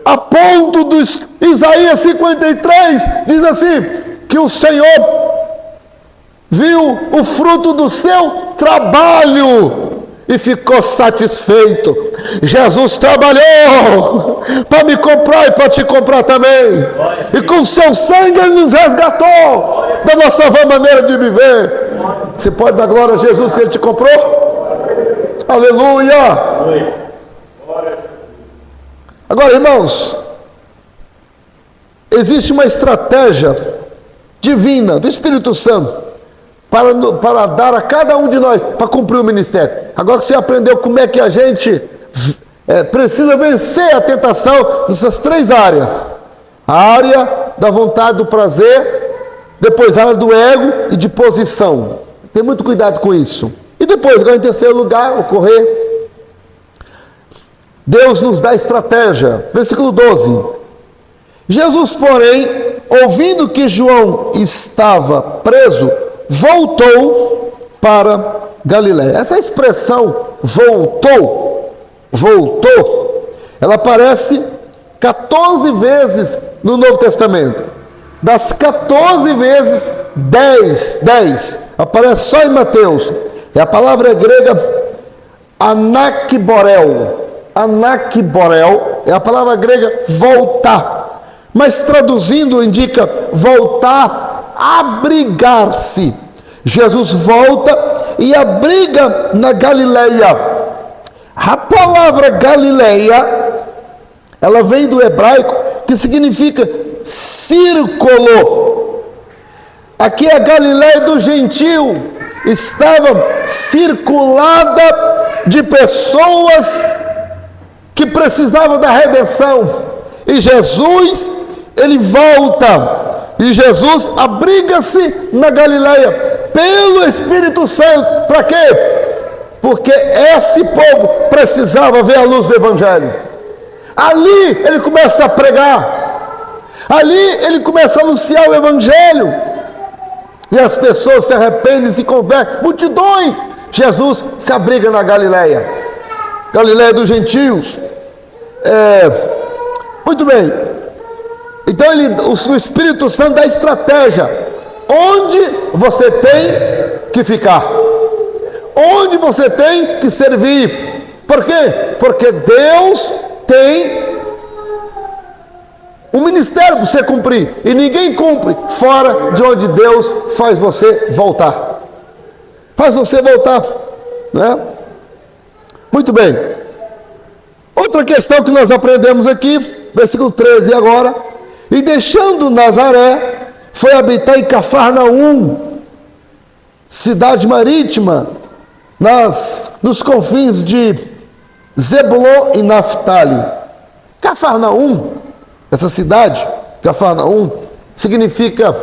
S1: A ponto do Isaías 53 diz assim: que o Senhor viu o fruto do seu trabalho e ficou satisfeito. Jesus trabalhou para me comprar e para te comprar também. E com seu sangue Ele nos resgatou da nossa nova maneira de viver. Você pode dar glória a Jesus que Ele te comprou? Aleluia! Agora, irmãos, existe uma estratégia divina do Espírito Santo para dar a cada um de nós, para cumprir o ministério. Agora que você aprendeu como é que a gente precisa vencer a tentação dessas três áreas: a área da vontade, do prazer, depois a área do ego e de posição. Tem muito cuidado com isso. E depois, agora em terceiro lugar, o correr. Deus nos dá estratégia. Versículo 12. Jesus, porém, ouvindo que João estava preso, voltou para Galiléia. Essa expressão voltou, ela aparece 14 vezes no Novo Testamento. Das 14 vezes, 10 aparece só em Mateus. É a palavra grega anakiborel. Anakiborel é a palavra grega voltar, mas traduzindo indica voltar, abrigar-se. Jesus volta e abriga na Galileia. A palavra Galileia, ela vem do hebraico, que significa círculo. Aqui é a Galileia do gentio, estava circulada de pessoas que precisavam da redenção, e Jesus, ele volta, e Jesus abriga-se na Galileia pelo Espírito Santo. Para quê? Porque esse povo precisava ver a luz do Evangelho. Ali ele começa a pregar, ali ele começa a anunciar o Evangelho, e as pessoas se arrependem e se convertem, multidões. Jesus se abriga na Galileia, Galileia dos gentios. Muito bem. Então o Espírito Santo dá estratégia. Onde você tem que ficar, onde você tem que servir. Por quê? Porque Deus tem um ministério para você cumprir, e ninguém cumpre fora de onde Deus faz você voltar. Faz você voltar, né? Muito bem. Outra questão que nós aprendemos aqui, versículo 13 agora: e deixando Nazaré, foi habitar em Cafarnaum, cidade marítima, nos confins de Zebulon e Naftali. Cafarnaum, essa cidade, Cafarnaum, significa,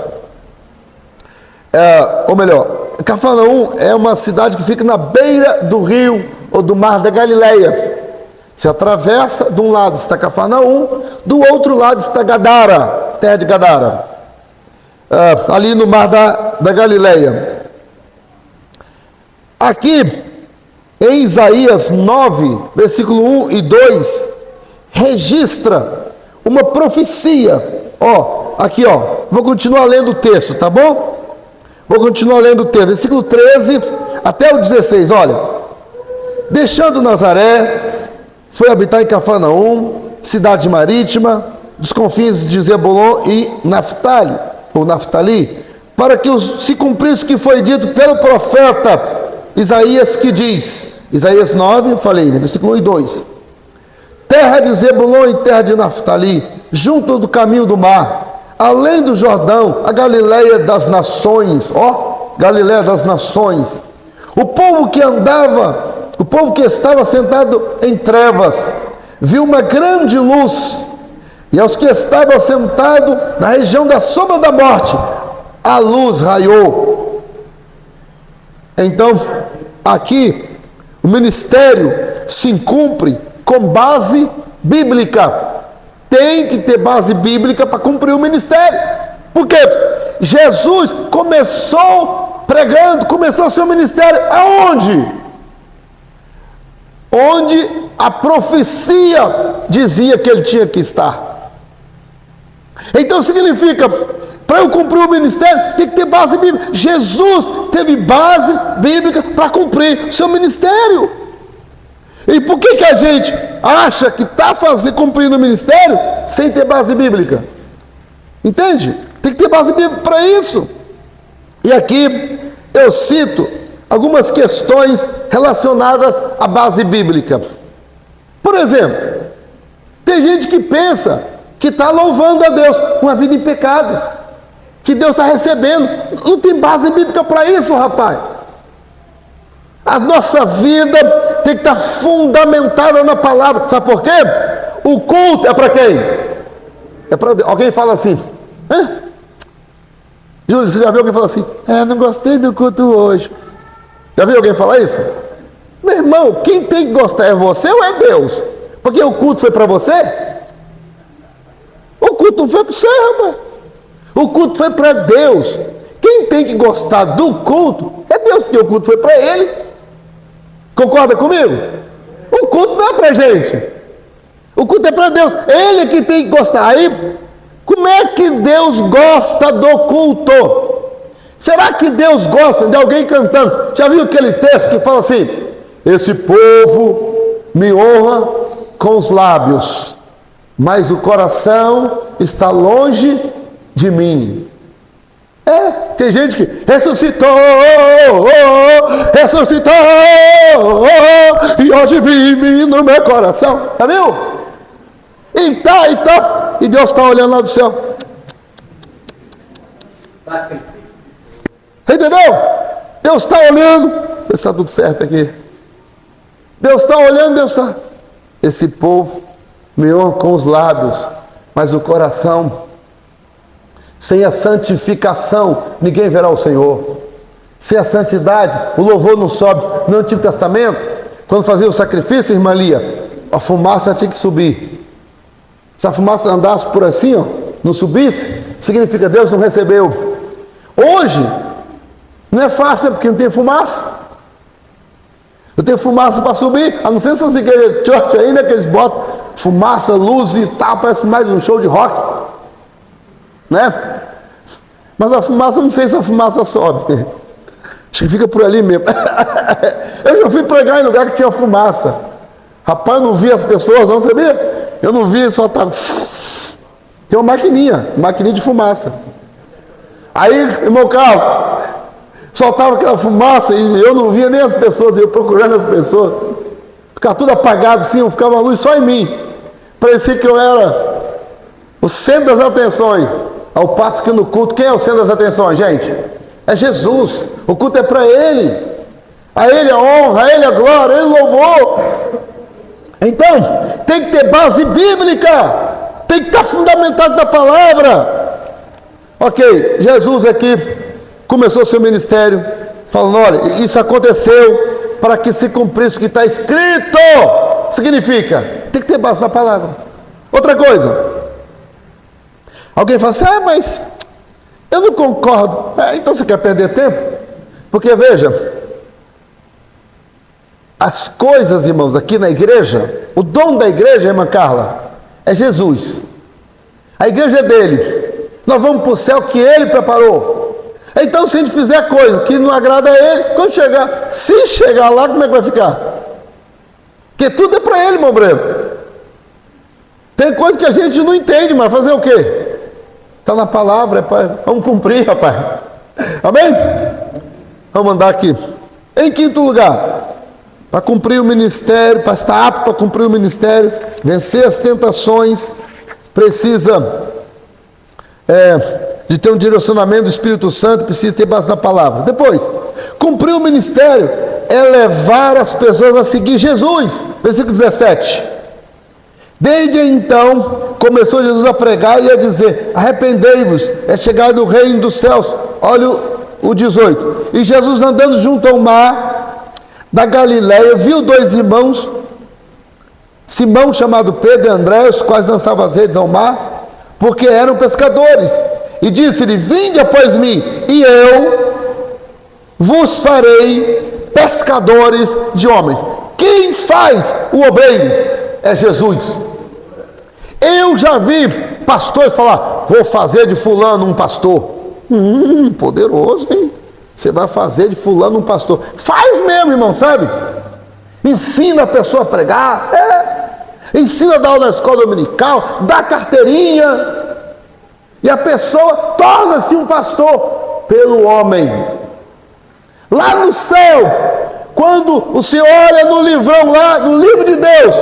S1: ou melhor, Cafarnaum é uma cidade que fica na beira do rio ou do mar da Galileia. Se atravessa, de um lado está Cafarnaum, do outro lado está Gadara, terra de Gadara. ali no mar da Galileia. Aqui, em Isaías 9, versículo 1 e 2, registra uma profecia. Aqui, vou continuar lendo o texto, tá bom? Vou continuar lendo o texto, versículo 13 até o 16, olha. Deixando Nazaré, foi habitar em Cafarnaum, cidade marítima, dos confins de Zebulon e Naftali, para que se cumprisse o que foi dito pelo profeta Isaías, que diz, Isaías 9, eu falei, versículo 1 e 2, terra de Zebulon e terra de Naftali, junto do caminho do mar, além do Jordão, a Galileia das nações, Galileia das nações, o povo que estava sentado em trevas, viu uma grande luz, e aos que estavam sentados na região da sombra da morte, a luz raiou. Então, aqui, o ministério se cumpre com base bíblica. Tem que ter base bíblica para cumprir o ministério. Porque Jesus começou pregando, começou seu ministério aonde? Onde a profecia dizia que ele tinha que estar. Então significa, para eu cumprir o ministério, tem que ter base bíblica. Jesus teve base bíblica para cumprir o seu ministério. E por que a gente acha que está cumprindo o ministério sem ter base bíblica? Entende? Tem que ter base bíblica para isso. E aqui eu cito algumas questões relacionadas à base bíblica. Por exemplo, tem gente que pensa que está louvando a Deus com uma vida em pecado, que Deus está recebendo. Não tem base bíblica para isso, rapaz. A nossa vida tem que estar fundamentada na palavra. Sabe por quê? O culto é para quem? É para Deus. Alguém fala assim, Júlio, você já viu alguém falar assim, não gostei do culto hoje? Já viu alguém falar isso? Meu irmão, quem tem que gostar é você ou é Deus? Porque o culto foi para você? O culto não foi para você, rapaz. O culto foi para Deus. Quem tem que gostar do culto é Deus, porque o culto foi para Ele. Concorda comigo? O culto não é para gente. O culto é para Deus. Ele é que tem que gostar. Aí, como é que Deus gosta do culto? Será que Deus gosta de alguém cantando? Já viu aquele texto que fala assim: esse povo me honra com os lábios, mas o coração está longe de mim. Tem gente que ressuscitou, e hoje vive no meu coração. Já viu? E Deus está olhando lá do céu. Entendeu? Deus está olhando. Está tudo certo aqui. Deus está olhando, Deus está. Esse povo me honra com os lábios, mas o coração, sem a santificação, ninguém verá o Senhor. Sem a santidade, o louvor não sobe. No Antigo Testamento, quando fazia o sacrifício, irmã Lia, a fumaça tinha que subir. Se a fumaça andasse por assim, não subisse, significa Deus não recebeu. Hoje, não é fácil, porque não tem fumaça. Eu tenho fumaça para subir, a não ser essas igrejas church aí, né, que eles botam fumaça, luz e tal, parece mais um show de rock. Né? Mas a fumaça, não sei se a fumaça sobe. Acho que fica por ali mesmo. Eu já fui pregar em lugar que tinha fumaça. Rapaz, eu não vi as pessoas, não, sabia? Eu não vi, só tava. Tem uma maquininha de fumaça. Aí, irmão Carlos, soltava aquela fumaça e eu não via nem as pessoas, eu procurando as pessoas. Ficava tudo apagado assim, ficava uma luz só em mim. Parecia que eu era o centro das atenções. Ao passo que no culto, quem é o centro das atenções, gente? É Jesus. O culto é para Ele. A Ele a honra, a Ele a glória, a Ele o louvor. Então, tem que ter base bíblica. Tem que estar fundamentado na palavra. Ok, Jesus aqui começou seu ministério falando, olha, isso aconteceu para que se cumprisse o que está escrito. Significa, tem que ter base na palavra. Outra coisa, alguém fala assim, mas Eu não concordo. Então você quer perder tempo? Porque veja, as coisas, irmãos, aqui na igreja, o dono da igreja, irmã Carla, é Jesus. A igreja é dele. Nós vamos para o céu que ele preparou. Então, se a gente fizer coisa que não agrada a ele, quando chegar, se chegar lá, como é que vai ficar? Porque tudo é para ele, irmão Breno. Tem coisa que a gente não entende, mas fazer o quê? Está na palavra, vamos cumprir, rapaz. Amém? Vamos andar aqui. Em quinto lugar, para cumprir o ministério, para estar apto para cumprir o ministério, vencer as tentações, precisa de ter um direcionamento do Espírito Santo, precisa ter base na palavra. Depois, cumprir o ministério é levar as pessoas a seguir Jesus. Versículo 17. Desde então, começou Jesus a pregar e a dizer: arrependei-vos, é chegado o reino dos céus. Olha o 18. E Jesus, andando junto ao mar da Galileia, viu dois irmãos, Simão, chamado Pedro, e André, os quais lançavam as redes ao mar, porque eram pescadores. E disse-lhe: vinde após mim, e eu vos farei pescadores de homens. Quem faz o obreiro é Jesus. Eu já vi pastores falar: vou fazer de fulano um pastor. Poderoso, hein? Você vai fazer de fulano um pastor. Faz mesmo, irmão, sabe? Ensina a pessoa a pregar, ensina a dar aula na escola dominical, dá carteirinha, e a pessoa torna-se um pastor pelo homem. Lá no céu, quando o Senhor olha no livrão lá, no livro de Deus,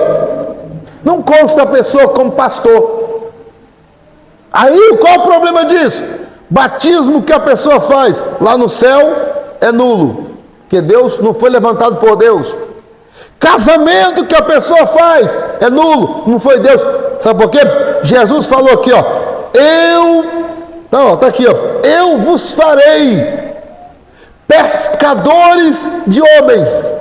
S1: não consta a pessoa como pastor. Aí qual o problema disso? Batismo que a pessoa faz lá no céu é nulo, porque Deus não foi levantado por Deus. Casamento que a pessoa faz é nulo, não foi Deus. Sabe por quê? Jesus falou aqui, ó: está aqui, ó: eu vos farei pescadores de homens.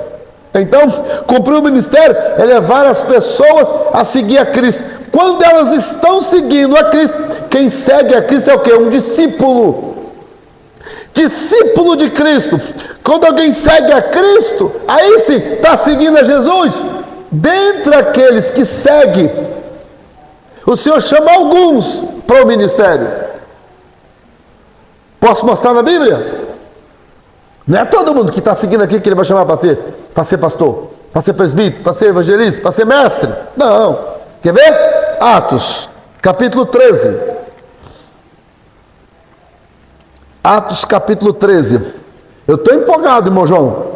S1: Então, cumprir o ministério é levar as pessoas a seguir a Cristo. Quando elas estão seguindo a Cristo, quem segue a Cristo é o quê? Um discípulo. Discípulo de Cristo. Quando alguém segue a Cristo, aí sim, está seguindo a Jesus. Dentre aqueles que seguem, o Senhor chama alguns para o ministério. Posso mostrar na Bíblia? Não é todo mundo que está seguindo aqui que ele vai chamar para ser pastor, para ser presbítero, para ser evangelista, para ser mestre. Não. Quer ver? Atos, capítulo 13. Atos, capítulo 13. Eu estou empolgado, irmão João.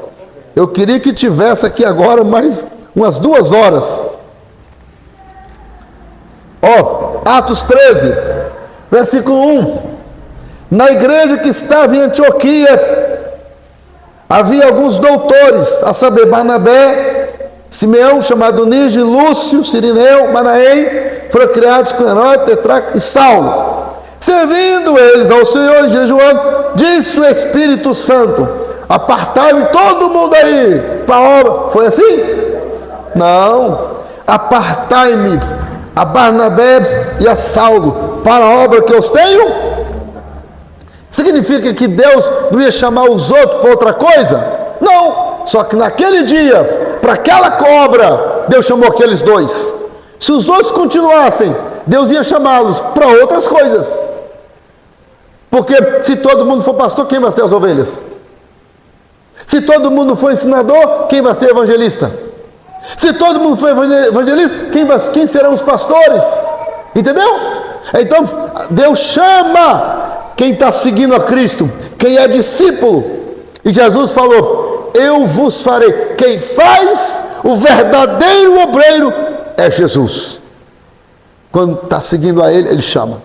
S1: Eu queria que tivesse aqui agora mais umas 2 horas. Atos 13, versículo 1. Na igreja que estava em Antioquia, havia alguns doutores, a saber, Barnabé, Simeão, chamado Níger, Lúcio, Cirineu, Manaém, foram criados com Herodes, Tetraque e Saulo. Servindo eles ao Senhor e jejuando, disse o Espírito Santo: apartai-me todo mundo aí para a obra. Foi assim? Não. Apartai-me a Barnabé e a Saulo para a obra que eu os tenho. Significa que Deus não ia chamar os outros para outra coisa? Não. Só que naquele dia, para aquela obra, Deus chamou aqueles dois. Se os outros continuassem, Deus ia chamá-los para outras coisas. Porque se todo mundo for pastor, quem vai ser as ovelhas? Se todo mundo for ensinador, quem vai ser evangelista? Se todo mundo for evangelista, quem serão os pastores? Entendeu? Então, Deus chama quem está seguindo a Cristo, quem é discípulo. E Jesus falou: eu vos farei. Quem faz o verdadeiro obreiro é Jesus. Quando está seguindo a Ele, Ele chama.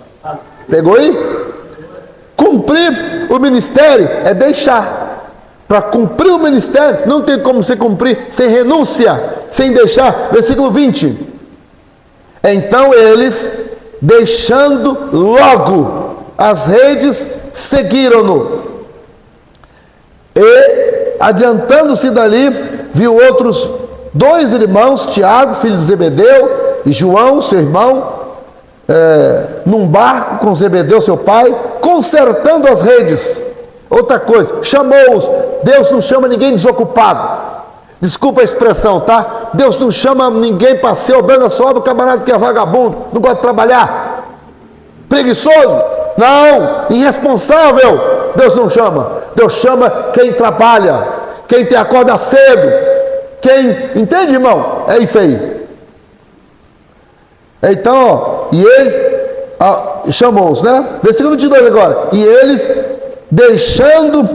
S1: Pegou aí? Cumprir o ministério é deixar. Para cumprir o ministério, não tem como você cumprir sem renúncia, sem deixar. Versículo 20. Então eles, deixando logo as redes, seguiram-no. E, adiantando-se dali, viu outros 2 irmãos, Tiago, filho de Zebedeu, e João, seu irmão, num barco com Zebedeu, seu pai, consertando as redes. Outra coisa, chamou-os. Deus não chama ninguém desocupado. Desculpa a expressão, tá? Deus não chama ninguém para ser obrando a sua obra, o camarada que é vagabundo, não gosta de trabalhar, preguiçoso, não, irresponsável. Deus não chama. Deus chama quem trabalha, quem te acorda cedo, quem, entende, irmão? É isso aí. Então, ó, e eles, chamou-os, né? Versículo 22 agora. E eles, deixando,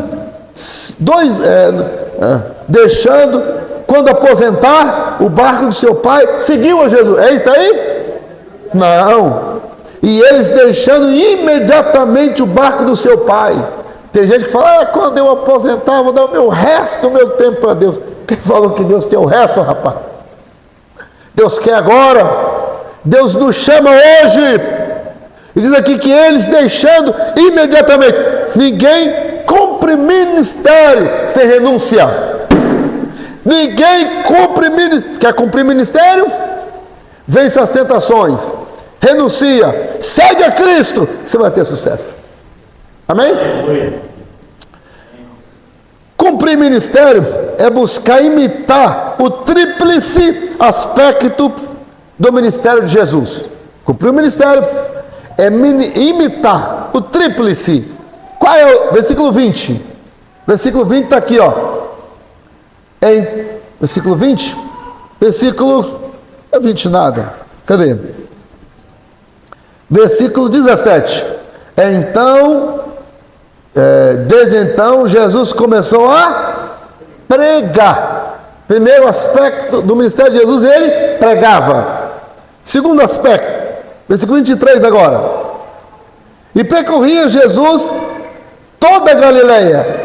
S1: quando aposentar o barco de seu pai, seguiu a Jesus. É isso aí? Não. E eles deixando imediatamente o barco do seu pai. Tem gente que fala, quando eu aposentar, eu vou dar o resto do meu tempo para Deus. Quem falou que Deus quer o resto, rapaz? Deus quer agora. Deus nos chama hoje. E diz aqui que eles deixando imediatamente. Ninguém cumpre ministério sem renúncia. Ninguém cumpre ministério. Quer cumprir ministério? Vence as tentações. Renuncia. Segue a Cristo. Você vai ter sucesso. Amém? Cumprir ministério é buscar imitar o tríplice aspecto do ministério de Jesus. Cumprir o ministério é imitar o tríplice. Qual é o versículo 20? Versículo 20 está aqui, ó. Versículo 20? Versículo 20 nada. Cadê? Versículo 17. Desde então, Jesus começou a pregar. Primeiro aspecto do ministério de Jesus, ele pregava. Segundo aspecto, versículo 23 agora. E percorria Jesus toda a Galileia.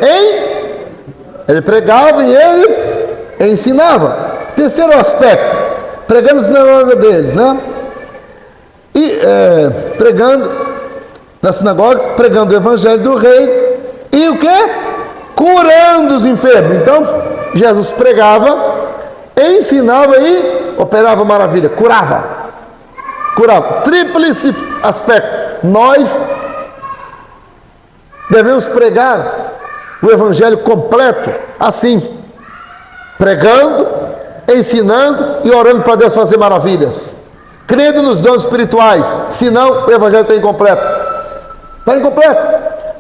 S1: Ele pregava e ele ensinava. Terceiro aspecto, pregando na sinagoga deles, né? E pregando nas sinagogas, pregando o evangelho do rei. E o que? Curando os enfermos. Então, Jesus pregava, ensinava e operava maravilha, curava. Tríplice aspecto. Nós devemos pregar o evangelho completo, assim, pregando, ensinando e orando para Deus fazer maravilhas, crendo nos dons espirituais. Senão o evangelho está incompleto. Está incompleto.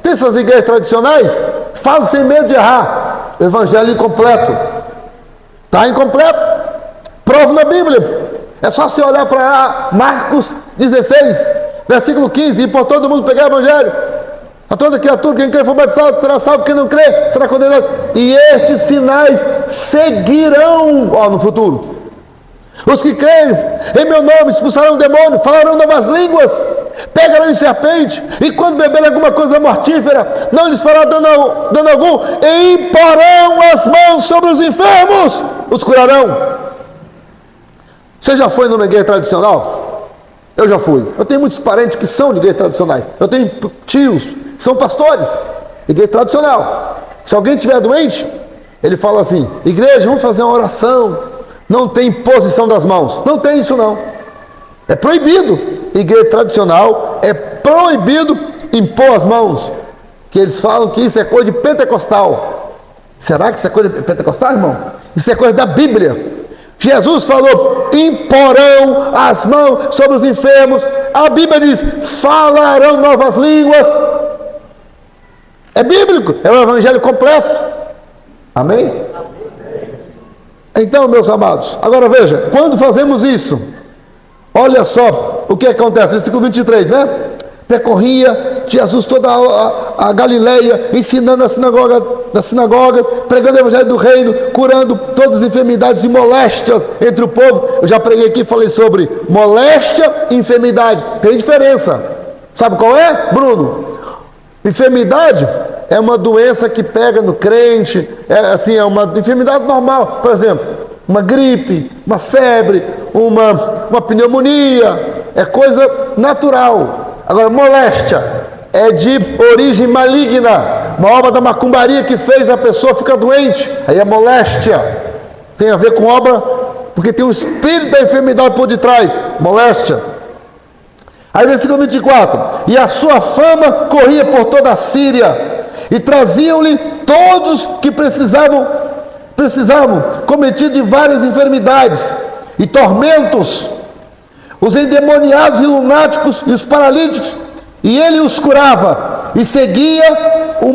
S1: Tem essas igrejas tradicionais, falam sem medo de errar. O evangelho incompleto. Está incompleto. Prova na Bíblia. É só você olhar para Marcos 16, versículo 15, e por todo mundo pegar o evangelho. A toda criatura, quem crê for batizado será salvo, quem não crê será condenado. E estes sinais seguirão, no futuro. Os que crerem em meu nome expulsarão o demônio, falarão novas línguas, pegarão em serpente, e quando beberem alguma coisa mortífera, não lhes fará dano algum, e imporão as mãos sobre os enfermos, os curarão. Você já foi numa igreja tradicional? Eu já fui. Eu tenho muitos parentes que são de igrejas tradicionais. Eu tenho tios que são pastores, igreja tradicional. Se alguém estiver doente, ele fala assim: igreja, vamos fazer uma oração. Não tem imposição das mãos. Não tem isso não. É proibido. Igreja tradicional é proibido impor as mãos. Que eles falam que isso é coisa de pentecostal. Será que isso é coisa de pentecostal, irmão? Isso é coisa da Bíblia. Jesus falou: imporão as mãos sobre os enfermos. A Bíblia diz: falarão novas línguas. É bíblico, é o evangelho completo. Amém? Então, meus amados, agora veja, quando fazemos isso, olha só o que acontece, versículo 23, né? Percorria Jesus toda a Galileia, ensinando nas sinagogas, pregando o evangelho do reino, curando todas as enfermidades e moléstias entre o povo. Eu já preguei aqui, falei sobre moléstia e enfermidade. Tem diferença. Sabe qual é, Bruno? Enfermidade é uma doença que pega no crente, é uma enfermidade normal. Por exemplo, uma gripe, uma febre, uma pneumonia, é coisa natural. Agora, moléstia é de origem maligna, uma obra da macumbaria que fez a pessoa ficar doente. Aí é moléstia. Tem a ver com obra, porque tem o espírito da enfermidade por detrás. Moléstia. Aí versículo 24, e a sua fama corria por toda a Síria, e traziam-lhe todos que precisavam, cometidos de várias enfermidades e tormentos, os endemoniados e lunáticos e os paralíticos, e ele os curava, e seguia-o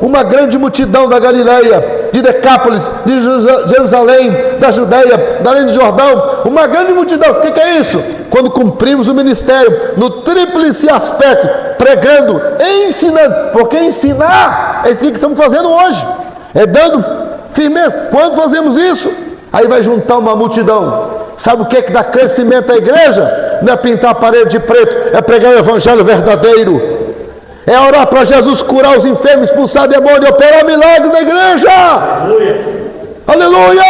S1: uma grande multidão da Galileia, de Decápolis, de Jerusalém, da Judeia, da além do Jordão, uma grande multidão. O que é isso? Quando cumprimos o ministério no tríplice aspecto, pregando, ensinando, porque ensinar é isso que estamos fazendo hoje, é dando firmeza. Quando fazemos isso, aí vai juntar uma multidão. Sabe o que é que dá crescimento à igreja? Não é pintar a parede de preto, é pregar o evangelho verdadeiro, é orar para Jesus curar os enfermos, expulsar demônio, operar milagres na igreja. Aleluia!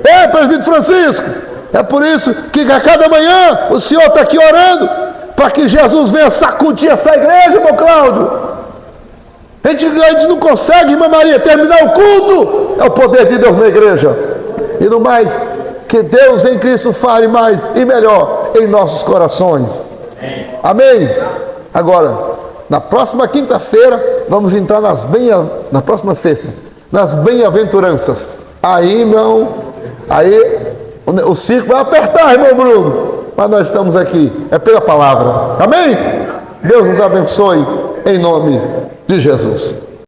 S1: É, presbítero Francisco, é por isso que a cada manhã o senhor está aqui orando para que Jesus venha sacudir essa igreja, meu Cláudio. A gente não consegue, irmã Maria, terminar o culto. É o poder de Deus na igreja. E no mais, que Deus em Cristo fale mais e melhor em nossos corações. Amém? Agora, na próxima quinta-feira, vamos entrar na próxima sexta, nas bem-aventuranças. Aí, irmão, aí o circo vai apertar, irmão Bruno. Mas nós estamos aqui, é pela palavra. Amém? Deus nos abençoe em nome de Jesus.